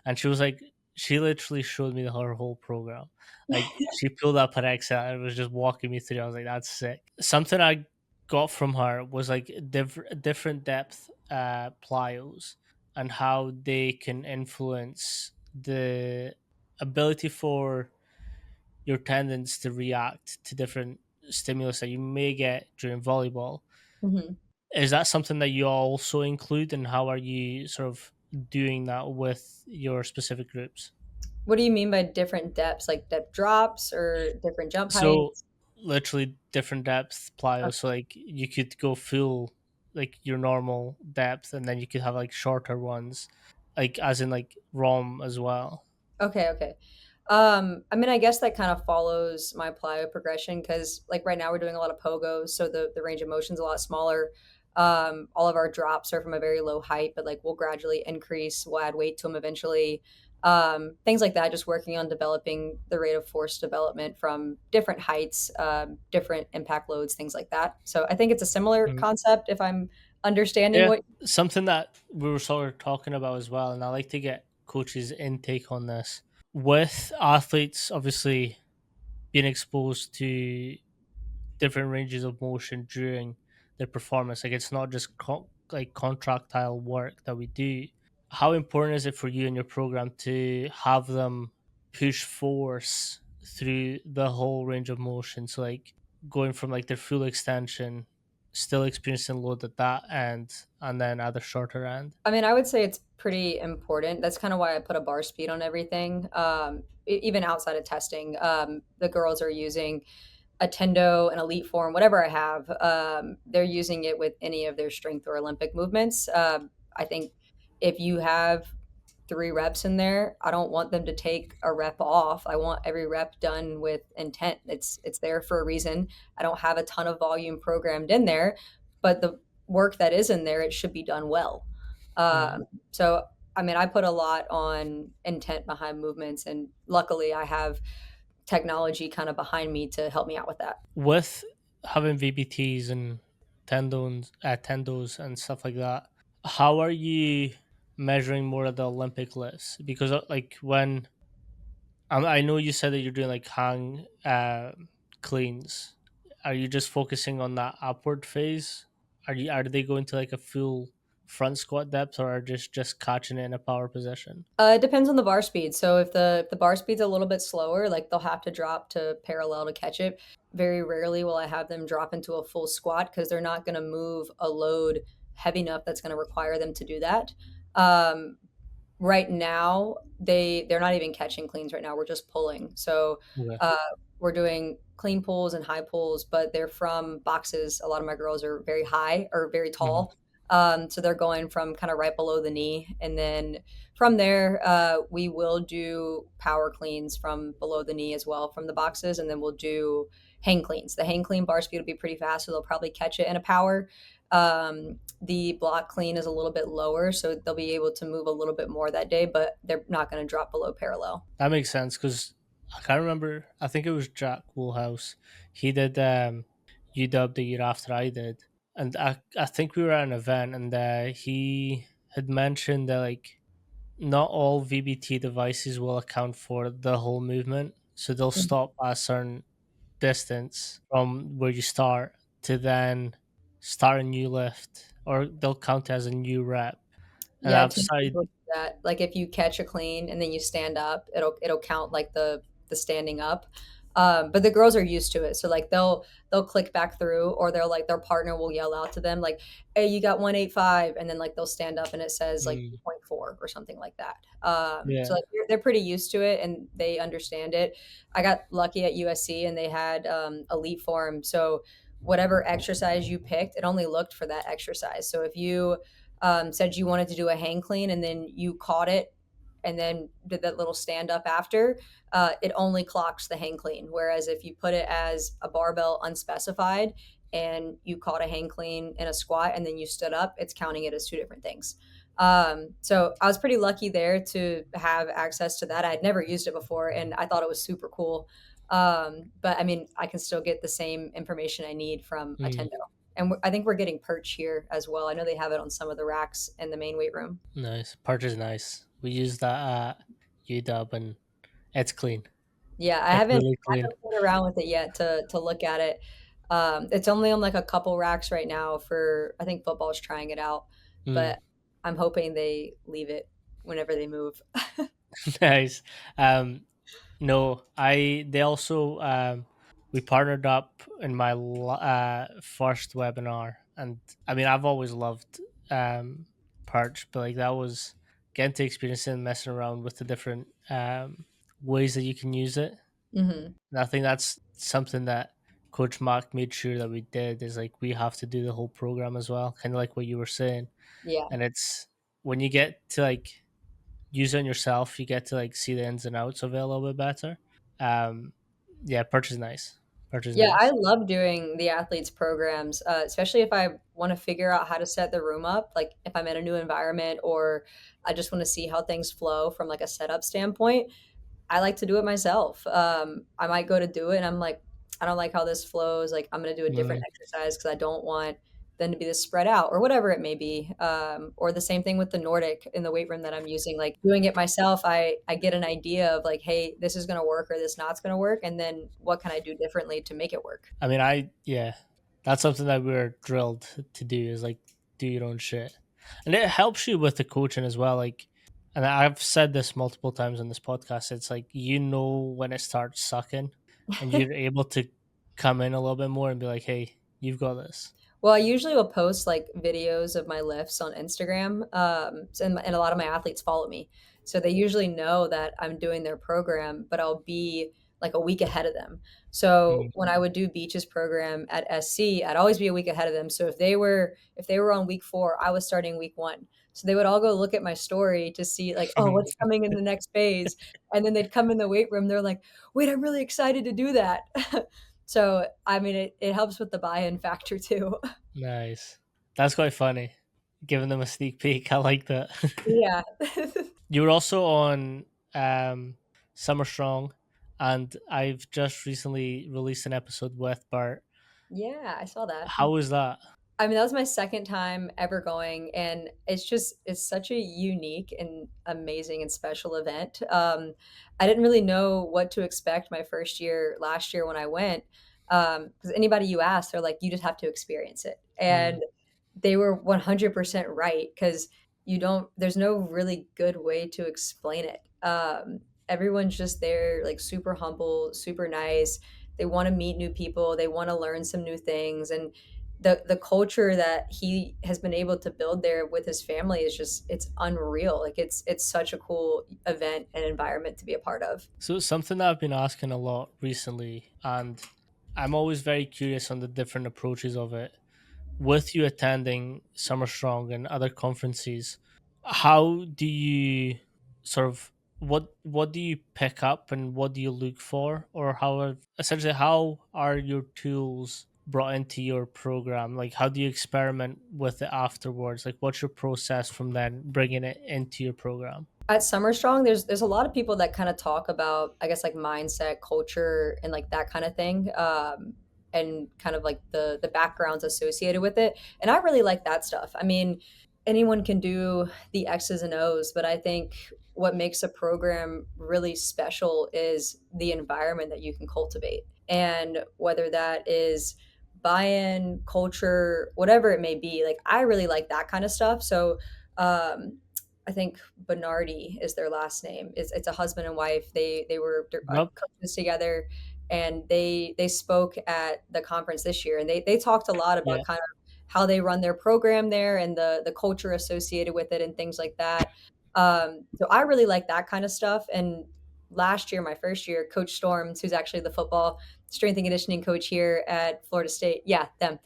and she was like, she literally showed me her whole program. Like she pulled up an Excel and was just walking me through. I was like, that's sick. Something I got from her was like different depth plyos and how they can influence the ability for your tendons to react to different stimulus that you may get during volleyball. Mhm. Is that something that you also include, and how are you sort of doing that with your specific groups? What do you mean by different depths? Like depth drops or different jump So heights? literally different depth plyo. So like you could go full like your normal depth, and then you could have like shorter ones, like as in like ROM as well. Okay, okay. I mean, I guess that kind of follows my plyo progression because, like, right now we're doing a lot of pogos, so the range of motion's a lot smaller. All of our drops are from a very low height, but like we'll gradually increase. We'll add weight to them eventually. Things like that. Just working on developing the rate of force development from different heights, different impact loads, things like that. So I think it's a similar Mhm. concept if I'm understanding Yeah, what. something that we were sort of talking about as well, and I like to get coaches' intake on this. With athletes obviously being exposed to different ranges of motion during their performance, like it's not just like contractile work that we do. How important is it for you in your program to have them push force through the whole range of motion? So like going from like their full extension, still experiencing load at that end, and then at the shorter end. I mean, I would say it's pretty important. That's kind of why I put a bar speed on everything. Even outside of testing, the girls are using a Tendo, an Elite Form, whatever I have. They're using it with any of their strength or Olympic movements. I think if you have 3 reps in there, I don't want them to take a rep off. I want every rep done with intent. It's there for a reason. I don't have a ton of volume programmed in there, but the work that is in there, it should be done well. Mm. So I mean, I put a lot on intent behind movements, and luckily, I have technology kind of behind me to help me out with that. With having VBTs and tendos and stuff like that, how are you measuring more of the Olympic lifts? Because like when I know you said that you're doing like hang cleans, are you just focusing on that upward phase? Are they going to like a full front squat depth, or just catching it in a power position? It depends on the bar speed. So if the bar speed's a little bit slower, like they'll have to drop to parallel to catch it. Very rarely will I have them drop into a full squat because they're not going to move a load heavy enough that's going to require them to do that. Um, right now they're not even catching cleans right now. We're just pulling. So Okay. uh, we're doing clean pulls and high pulls, but they're from boxes. A lot of my girls are very high or very Hmm. tall. So they're going from kind of right below the knee. And then from there, we will do power cleans from below the knee as well from the boxes. And then we'll do hang cleans. The hang clean bar speed will be pretty fast. So they'll probably catch it in a power. The block clean is a little bit lower, so they'll be able to move a little bit more that day, but they're not going to drop below parallel. That makes sense because I can't remember. I think it was Jack Woolhouse. He did UW the year after I did, and I think we were at an event, and he had mentioned that like not all VBT devices will account for the whole movement, so they'll stop at a certain distance from where you start to then start a new lift, or they'll count it as a new rep. And Yeah, I've too many started. people do that. Like if you catch a clean and then you stand up, it'll count like the standing up. But the girls are used to it, so like they'll click back through, or they'll like their partner will yell out to them like, "Hey, you got 185," and then like they'll stand up and it says like Mm, 2.4 or something like that. So yeah. like they're pretty used to it and they understand it. I got lucky at USC and they had elite form, so whatever exercise you picked, it only looked for that exercise. So if you said you wanted to do a hang clean and then you caught it and then did that little stand up after, it only clocks the hang clean. Whereas if you put it as a barbell unspecified and you caught a hang clean in a squat and then you stood up, it's counting it as two different things. So I was pretty lucky there to have access to that. I had never used it before and I thought it was super cool. But I mean, I can still get the same information I need from a Mm, Tendo. And I think we're getting perch here as well. I know they have it on some of the racks in the main weight room. nice. Perch is nice. We use that at UW and it's clean. Yeah, It's really I clean. haven't played around with it yet to look at it. It's only on like a couple racks right now for I think football's trying it out, Mm, but I'm hoping they leave it whenever they move. nice. Um, no, I they also we partnered up in my first webinar, and I mean I've always loved Perch, but like that was getting to experience it and messing around with the different ways that you can use it. Hmm. And I think that's something that Coach Mark made sure that we did is like we have to do the whole program as well, kind of like what you were saying. Yeah. And it's when you get to like use it on yourself, you get to like see the ins and outs of it a little bit better. Um, yeah, Perch is nice. Perch is Yeah, I nice. love doing the athletes programs, especially if I want to figure out how to set the room up. Like if I'm in a new environment or I just want to see how things flow from like a setup standpoint. I like to do it myself. I might go to do it and I'm like, I don't like how this flows. Like, I'm going to do a different Mm. exercise because I don't want them to be this spread out or whatever it may be. Or the same thing with the Nordic in the weight room that I'm using. Like, doing it myself, I get an idea of like, hey, this is going to work or this not's going to work. And then what can I do differently to make it work? I mean, I yeah, that's something that we're drilled to do is like do your own shit, and it helps you with the coaching as well. Like, and I've said this multiple times on this podcast. It's like you know when it starts sucking, and you're able to come in a little bit more and be like, "Hey, you've got this." Well, I usually will post like videos of my lifts on Instagram, and a lot of my athletes follow me, so they usually know that I'm doing their program, but I'll be like a week ahead of them. So Mm. when I would do Beach's program at SC, I'd always be a week ahead of them. So if they were on week 4, I was starting week 1. So they would all go look at my story to see like, oh, what's coming in the next phase, and then they'd come in the weight room. They're like, wait, I'm really excited to do that. So I mean, it helps with the buy-in factor too. Nice. That's quite funny. Giving them a sneak peek. I like that. Yeah. You were also on Summer Strong, and I've just recently released an episode with Bart. Yeah, I saw that. How was that? I mean, that was my second time ever going, and it's such a unique and amazing and special event. I didn't really know what to expect my first year last year when I went, because anybody you ask, they're like, you just have to experience it. Mm, And They were 100% right because there's no really good way to explain it. Everyone's just there, like super humble, super nice. They want to meet new people, they want to learn some new things. And the culture that he has been able to build there with his family is just, it's unreal. Like it's such a cool event and environment to be a part of. So something that I've been asking a lot recently, and I'm always very curious on the different approaches of it. With you attending Summer Strong and other conferences, how do you sort of what do you pick up and what do you look for, or essentially how are your tools brought into your program? Like, how do you experiment with it afterwards? Like, what's your process from then bringing it into your program? At Summer Strong, there's a lot of people that kind of talk about, I guess, like mindset, culture, and like that kind of thing, and kind of like the backgrounds associated with it. And I really like that stuff. I mean, anyone can do the X's and O's, but I think what makes a program really special is the environment that you can cultivate, and whether that is buy-in, culture, whatever it may be. Like I really like that kind of stuff. So. I think Bernardi is their last name. It's a husband and wife. They were Yep. coaches together, and they spoke at the conference this year, and they talked a lot about Yeah. kind of how they run their program there and the culture associated with it and things like that. So I really like that kind of stuff. And last year, my first year, Coach Storms, who's actually the football strength and conditioning coach here at Florida State, yeah, them,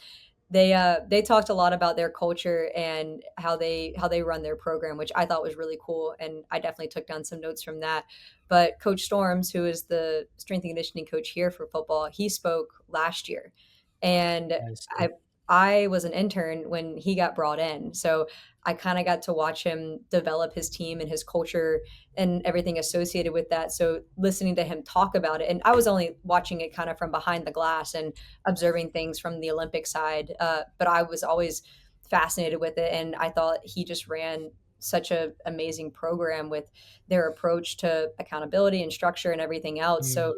they talked a lot about their culture and how they run their program, which I thought was really cool, and I definitely took down some notes from that. But Coach Storms, who is the strength and conditioning coach here for football, he spoke last year, and I I see. I was an intern when he got brought in, so I kind of got to watch him develop his team and his culture and everything associated with that. So listening to him talk about it, and I was only watching it kind of from behind the glass and observing things from the Olympic side. But I was always fascinated with it, and I thought he just ran such a amazing program with their approach to accountability and structure and everything else. Mm, So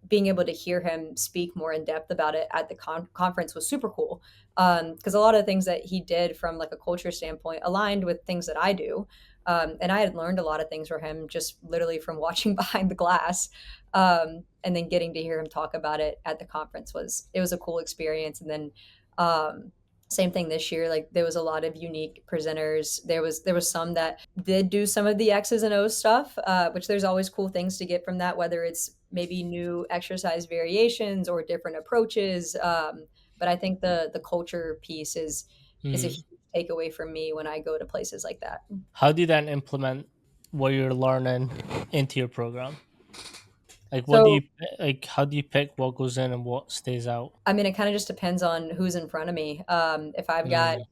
being able to hear him speak more in depth about it at the conference was super cool, because a lot of the things that he did from like a culture standpoint aligned with things that I do. And I had learned a lot of things from him just literally from watching behind the glass, and then getting to hear him talk about it at the conference was a cool experience. And then um, same thing this year, like there was a lot of unique presenters. There was some that did do some of the X's and O's stuff, which there's always cool things to get from that, whether it's maybe new exercise variations or different approaches. But I think the culture piece is a mm. huge takeaway from me when I go to places like that. How do you then implement what you're learning into your program? Like, what do So you like? How do you pick what goes in and what stays out? I mean, it kind of just depends on who's in front of me. If I've got Mm,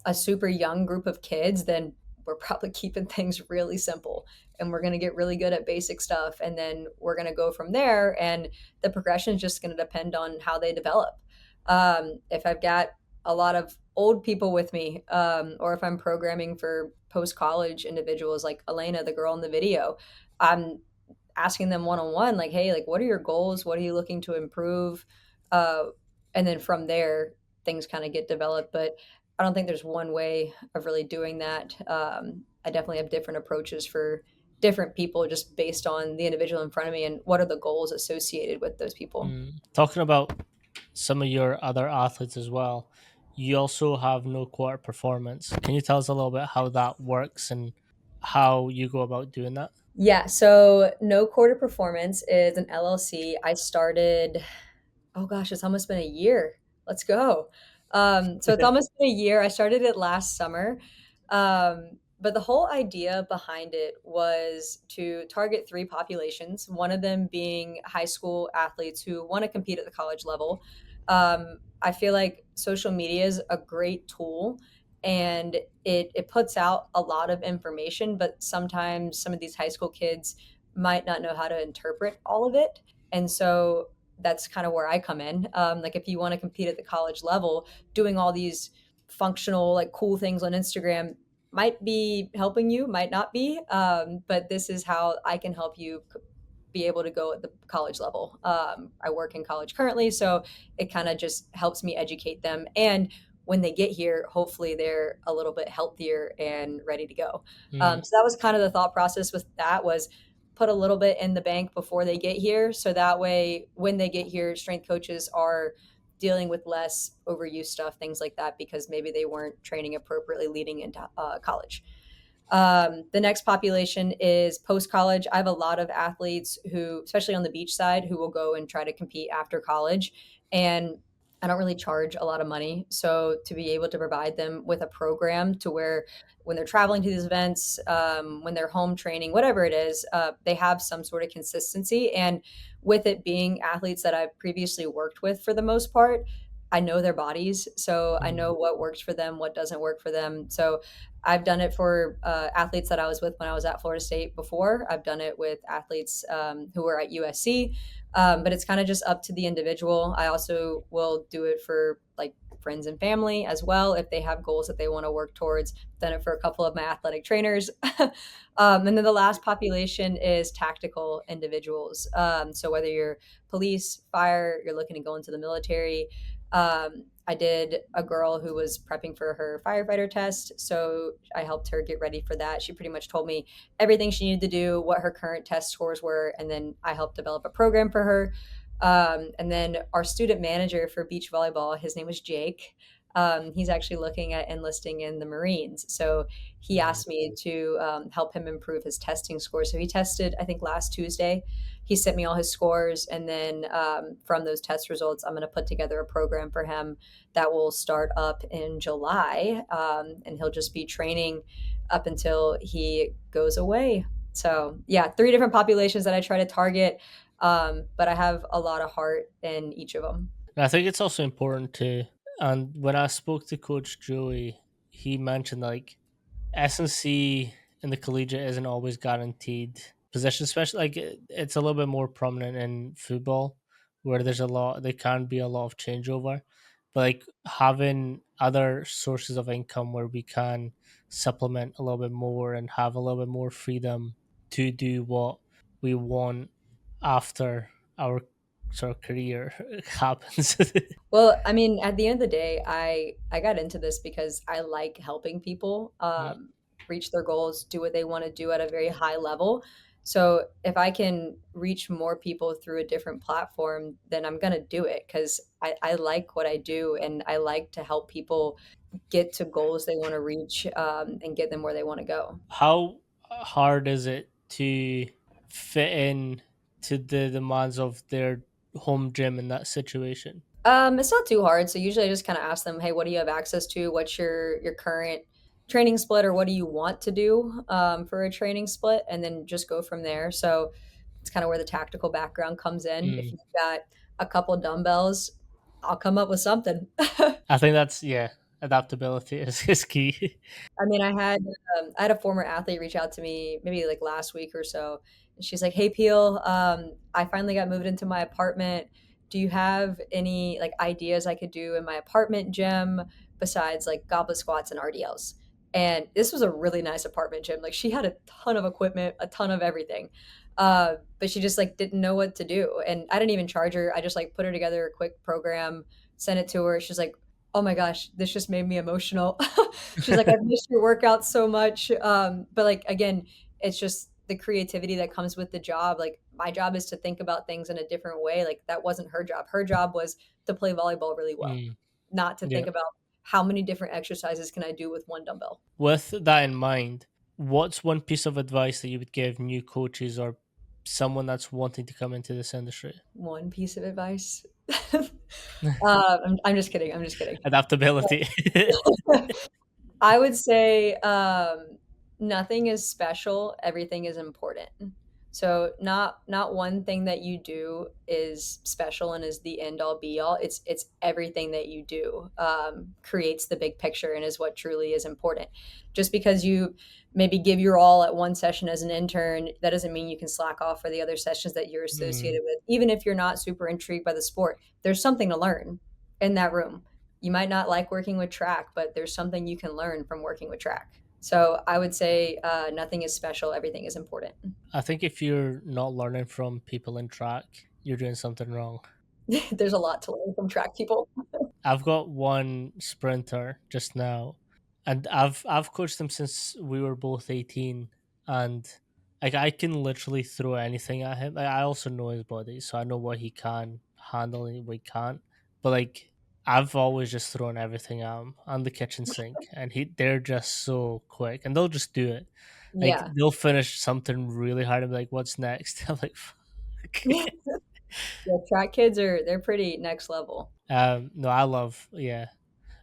a super young group of kids, then we're probably keeping things really simple, and we're going to get really good at basic stuff. And then we're going to go from there. And the progression is just going to depend on how they develop. If I've got a lot of old people with me, or if I'm programming for post college individuals like Elena, the girl in the video, I'm asking them one on one, like, hey, like, what are your goals? What are you looking to improve? Uh, and then from there, things kind of get developed. But I don't think there's one way of really doing that. I definitely have different approaches for different people just based on the individual in front of me and what are the goals associated with those people. mm. Talking about some of your other athletes as well, you also have no quarter performance. Can you tell us a little bit how that works and how you go about doing that? Yeah, so No Quarter Performance is an LLC. I started, oh gosh, it's almost been a year. Let's go. So it's almost been a year. I started it last summer. But the whole idea behind it was to target three populations, one of them being high school athletes who want to compete at the college level. I feel like social media is a great tool, and it puts out a lot of information, but sometimes some of these high school kids might not know how to interpret all of it. And so that's kind of where I come in. Like if you want to compete at the college level, doing all these functional, like cool things on Instagram might be helping you, might not be. But this is how I can help you be able to go at the college level. I work in college currently, so it kind of just helps me educate them. And when they get here, hopefully they're a little bit healthier and ready to go. Mm. So that was kind of the thought process with that, was put a little bit in the bank before they get here. So that way, when they get here, strength coaches are dealing with less overuse stuff, things like that, because maybe they weren't training appropriately leading into college. The next population is post college. I have a lot of athletes who, especially on the beach side, who will go and try to compete after college. And I don't really charge a lot of money. So to be able to provide them with a program to where when they're traveling to these events, when they're home training, whatever it is, they have some sort of consistency. And with it being athletes that I've previously worked with for the most part, I know their bodies. So I know Mm. what works for them, what doesn't work for them. So I've done it for athletes that I was with when I was at Florida State before. I've done it with athletes who were at USC, but it's kind of just up to the individual. I also will do it for like friends and family as well if they have goals that they want to work towards. Done it for a couple of my athletic trainers. And then the last population is tactical individuals. So whether you're police, fire, you're looking to go into the military, I did a girl who was prepping for her firefighter test. So I helped her get ready for that. She pretty much told me everything she needed to do, what her current test scores were, and then I helped develop a program for her. And then our student manager for beach volleyball, his name was Jake. He's actually looking at enlisting in the Marines. So he Mm. asked me to help him improve his testing score. So he tested, I think, last Tuesday. He sent me all his scores. And then from those test results, I'm going to put together a program for him that will start up in July. And he'll just be training up until he goes away. So, yeah, three different populations that I try to target. But I have a lot of heart in each of them. And I think it's also important to, and when I spoke to Coach Joey, he mentioned like S&C in the collegiate isn't always guaranteed position, especially like it's a little bit more prominent in football where there can be a lot of changeover. But like having other sources of income where we can supplement a little bit more and have a little bit more freedom to do what we want after our sort of career happens. Well, I mean, at the end of the day, I got into this because I like helping people Mm. reach their goals, do what they want to do at a very high level. So if I can reach more people through a different platform, then I'm gonna do it because I like what I do and I like to help people get to goals they want to reach and get them where they want to go. How hard is it to fit in to the demands of their home gym in that situation? It's not too hard. So usually I just kind of ask them, "Hey, what do you have access to? What's your current training split, or what do you want to do for a training split?" And then just go from there. So it's kind of where the tactical background comes in. If Mm. you've got a couple dumbbells, I'll come up with something. I think that's, yeah, adaptability is key. I mean, I had a former athlete reach out to me maybe like last week or so, and she's like, "Hey, Peel, I finally got moved into my apartment. Do you have any like ideas I could do in my apartment gym besides like goblet squats and RDLs?" And this was a really nice apartment gym. Like she had a ton of equipment, a ton of everything, but she just like didn't know what to do. And I didn't even charge her. I just like put her together a quick program, sent it to her. She's like, "Oh my gosh, this just made me emotional." She's like, "I've missed your workout so much." But like again, it's just the creativity that comes with the job. Like my job is to think about things in a different way. Like that wasn't her job. Her job was to play volleyball really well, Mm. not to Yeah. think about how many different exercises can I do with one dumbbell. With that in mind, what's one piece of advice that you would give new coaches or someone that's wanting to come into this industry? One piece of advice. I'm just kidding. I'm just kidding. Adaptability. I would say nothing is special. Everything is important. So not one thing that you do is special and is the end all be all. It's everything that you do creates the big picture and is what truly is important. Just because you maybe give your all at one session as an intern, that doesn't mean you can slack off for the other sessions that you're Mm. associated with. Even if you're not super intrigued by the sport, there's something to learn in that room. You might not like working with track, but there's something you can learn from working with track. So I would say nothing is special, everything is important. I think if you're not learning from people in track, you're doing something wrong. There's a lot to learn from track people. I've got one sprinter just now, and I've coached him since we were both 18, and like I can literally throw anything at him. Like, I also know his body, so I know what he can handle and what he can't. But like I've always just thrown everything at him on the kitchen sink, and they're just so quick, and they'll just do it. Like Yeah. they'll finish something really hard and be like, "What's next?" I'm like, "Fuck." Yeah, track kids they're pretty next level. No, I love, yeah.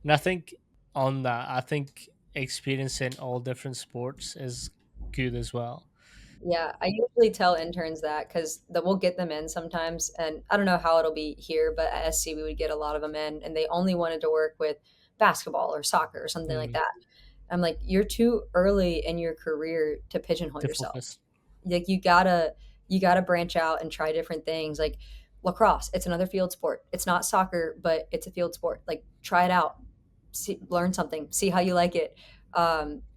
And I think on that, I think experiencing all different sports is good as well. Yeah, I usually tell interns that because we'll get them in sometimes, and I don't know how it'll be here, but at SC we would get a lot of them in, and they only wanted to work with basketball or soccer or something like Mm, that. I'm like, you're too early in your career to pigeonhole to yourself. focus. Like you gotta branch out and try different things. Like lacrosse, it's another field sport. It's not soccer, but it's a field sport. Like try it out, learn something, see how you like it.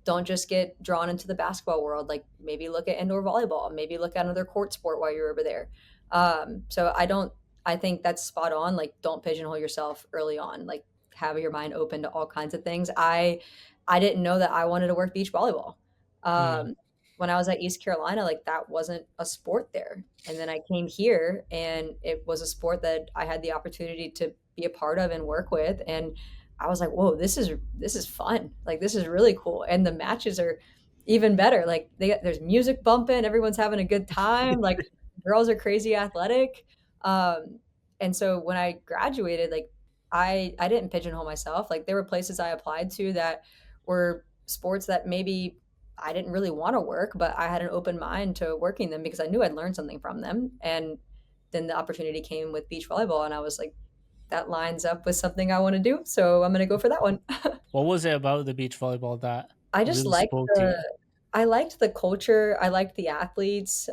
Don't just get drawn into the basketball world. Like maybe look at indoor volleyball, maybe look at another court sport while you're over there. So I don't. I think that's spot on. Like don't pigeonhole yourself early on. Like have your mind open to all kinds of things. I didn't know that I wanted to work beach volleyball. Mm, Um, when I was at East Carolina, like that wasn't a sport there. And then I came here and it was a sport that I had the opportunity to be a part of and work with. And I was like, whoa, this is fun. Like this is really cool. And the matches are even better. Like there's music bumping, everyone's having a good time. Like girls are crazy athletic. Um, and so when I graduated, like I didn't pigeonhole myself. Like there were places I applied to that were sports that maybe I didn't really want to work, but I had an open mind to working them because I knew I'd learn something from them. And then the opportunity came with beach volleyball, and I was like, that lines up with something I want to do. So I'm going to go for that one. what was it about the beach volleyball that I just really liked spoke to you? I liked the culture. I liked the athletes.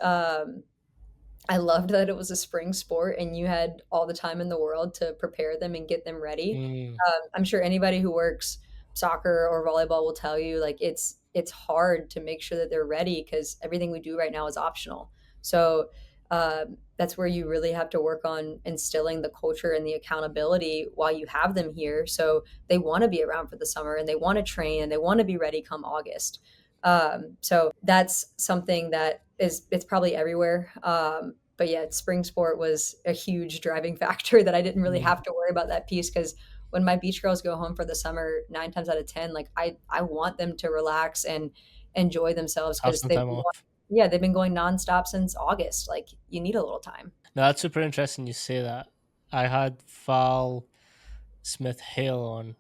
I loved that it was a spring sport and you had all the time in the world to prepare them and get them ready. Mm, I'm sure anybody who works soccer or volleyball will tell you like it's hard to make sure that they're ready because everything we do right now is optional. So that's where you really have to work on instilling the culture and the accountability while you have them here. So they want to be around for the summer and they want to train and they want to be ready come August. So that's something that is it's probably everywhere. But yeah, spring sport was a huge driving factor that I didn't really mm. have to worry about that piece because when my beach girls go home for the summer, 9 times out of 10, like I want them to relax and enjoy themselves Have because some time off. yeah, they've been going nonstop since August. Like you need a little time. Now that's super interesting you say that. I had Val Smith Hale on,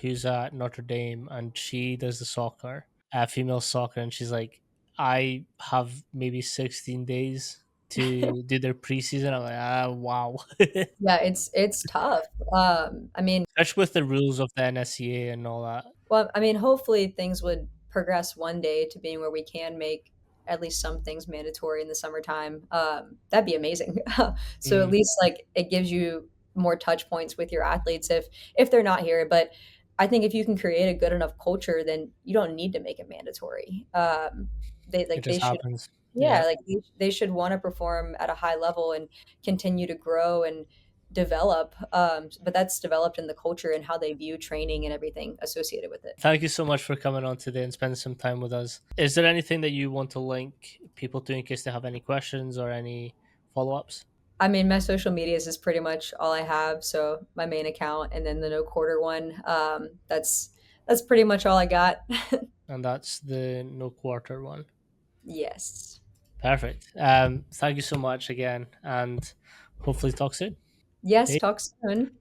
who's at Notre Dame, and she does the soccer, female soccer, and she's like, I have maybe 16 days to do their preseason. I'm like, wow. Yeah, it's tough. I mean, Especially with the rules of the NSCA and all that. well, I mean, hopefully things would progress one day to being where we can make at least some things mandatory in the summertime. That'd be amazing. So at Mm, least like it gives you more touch points with your athletes if they're not here. But I think if you can create a good enough culture, then you don't need to make it mandatory. They it like they just should happens. yeah, Yeah. like they should want to perform at a high level and continue to grow and develop. But that's developed in the culture and how they view training and everything associated with it. Thank you so much for coming on today and spending some time with us. Is there anything that you want to link people to in case they have any questions or any follow ups? I mean, my social medias is pretty much all I have. So my main account and then the no quarter one. That's pretty much all I got. And that's the no quarter one. Yes. Perfect. Thank you so much again, and hopefully talk soon. Yes. Peace. Talk soon.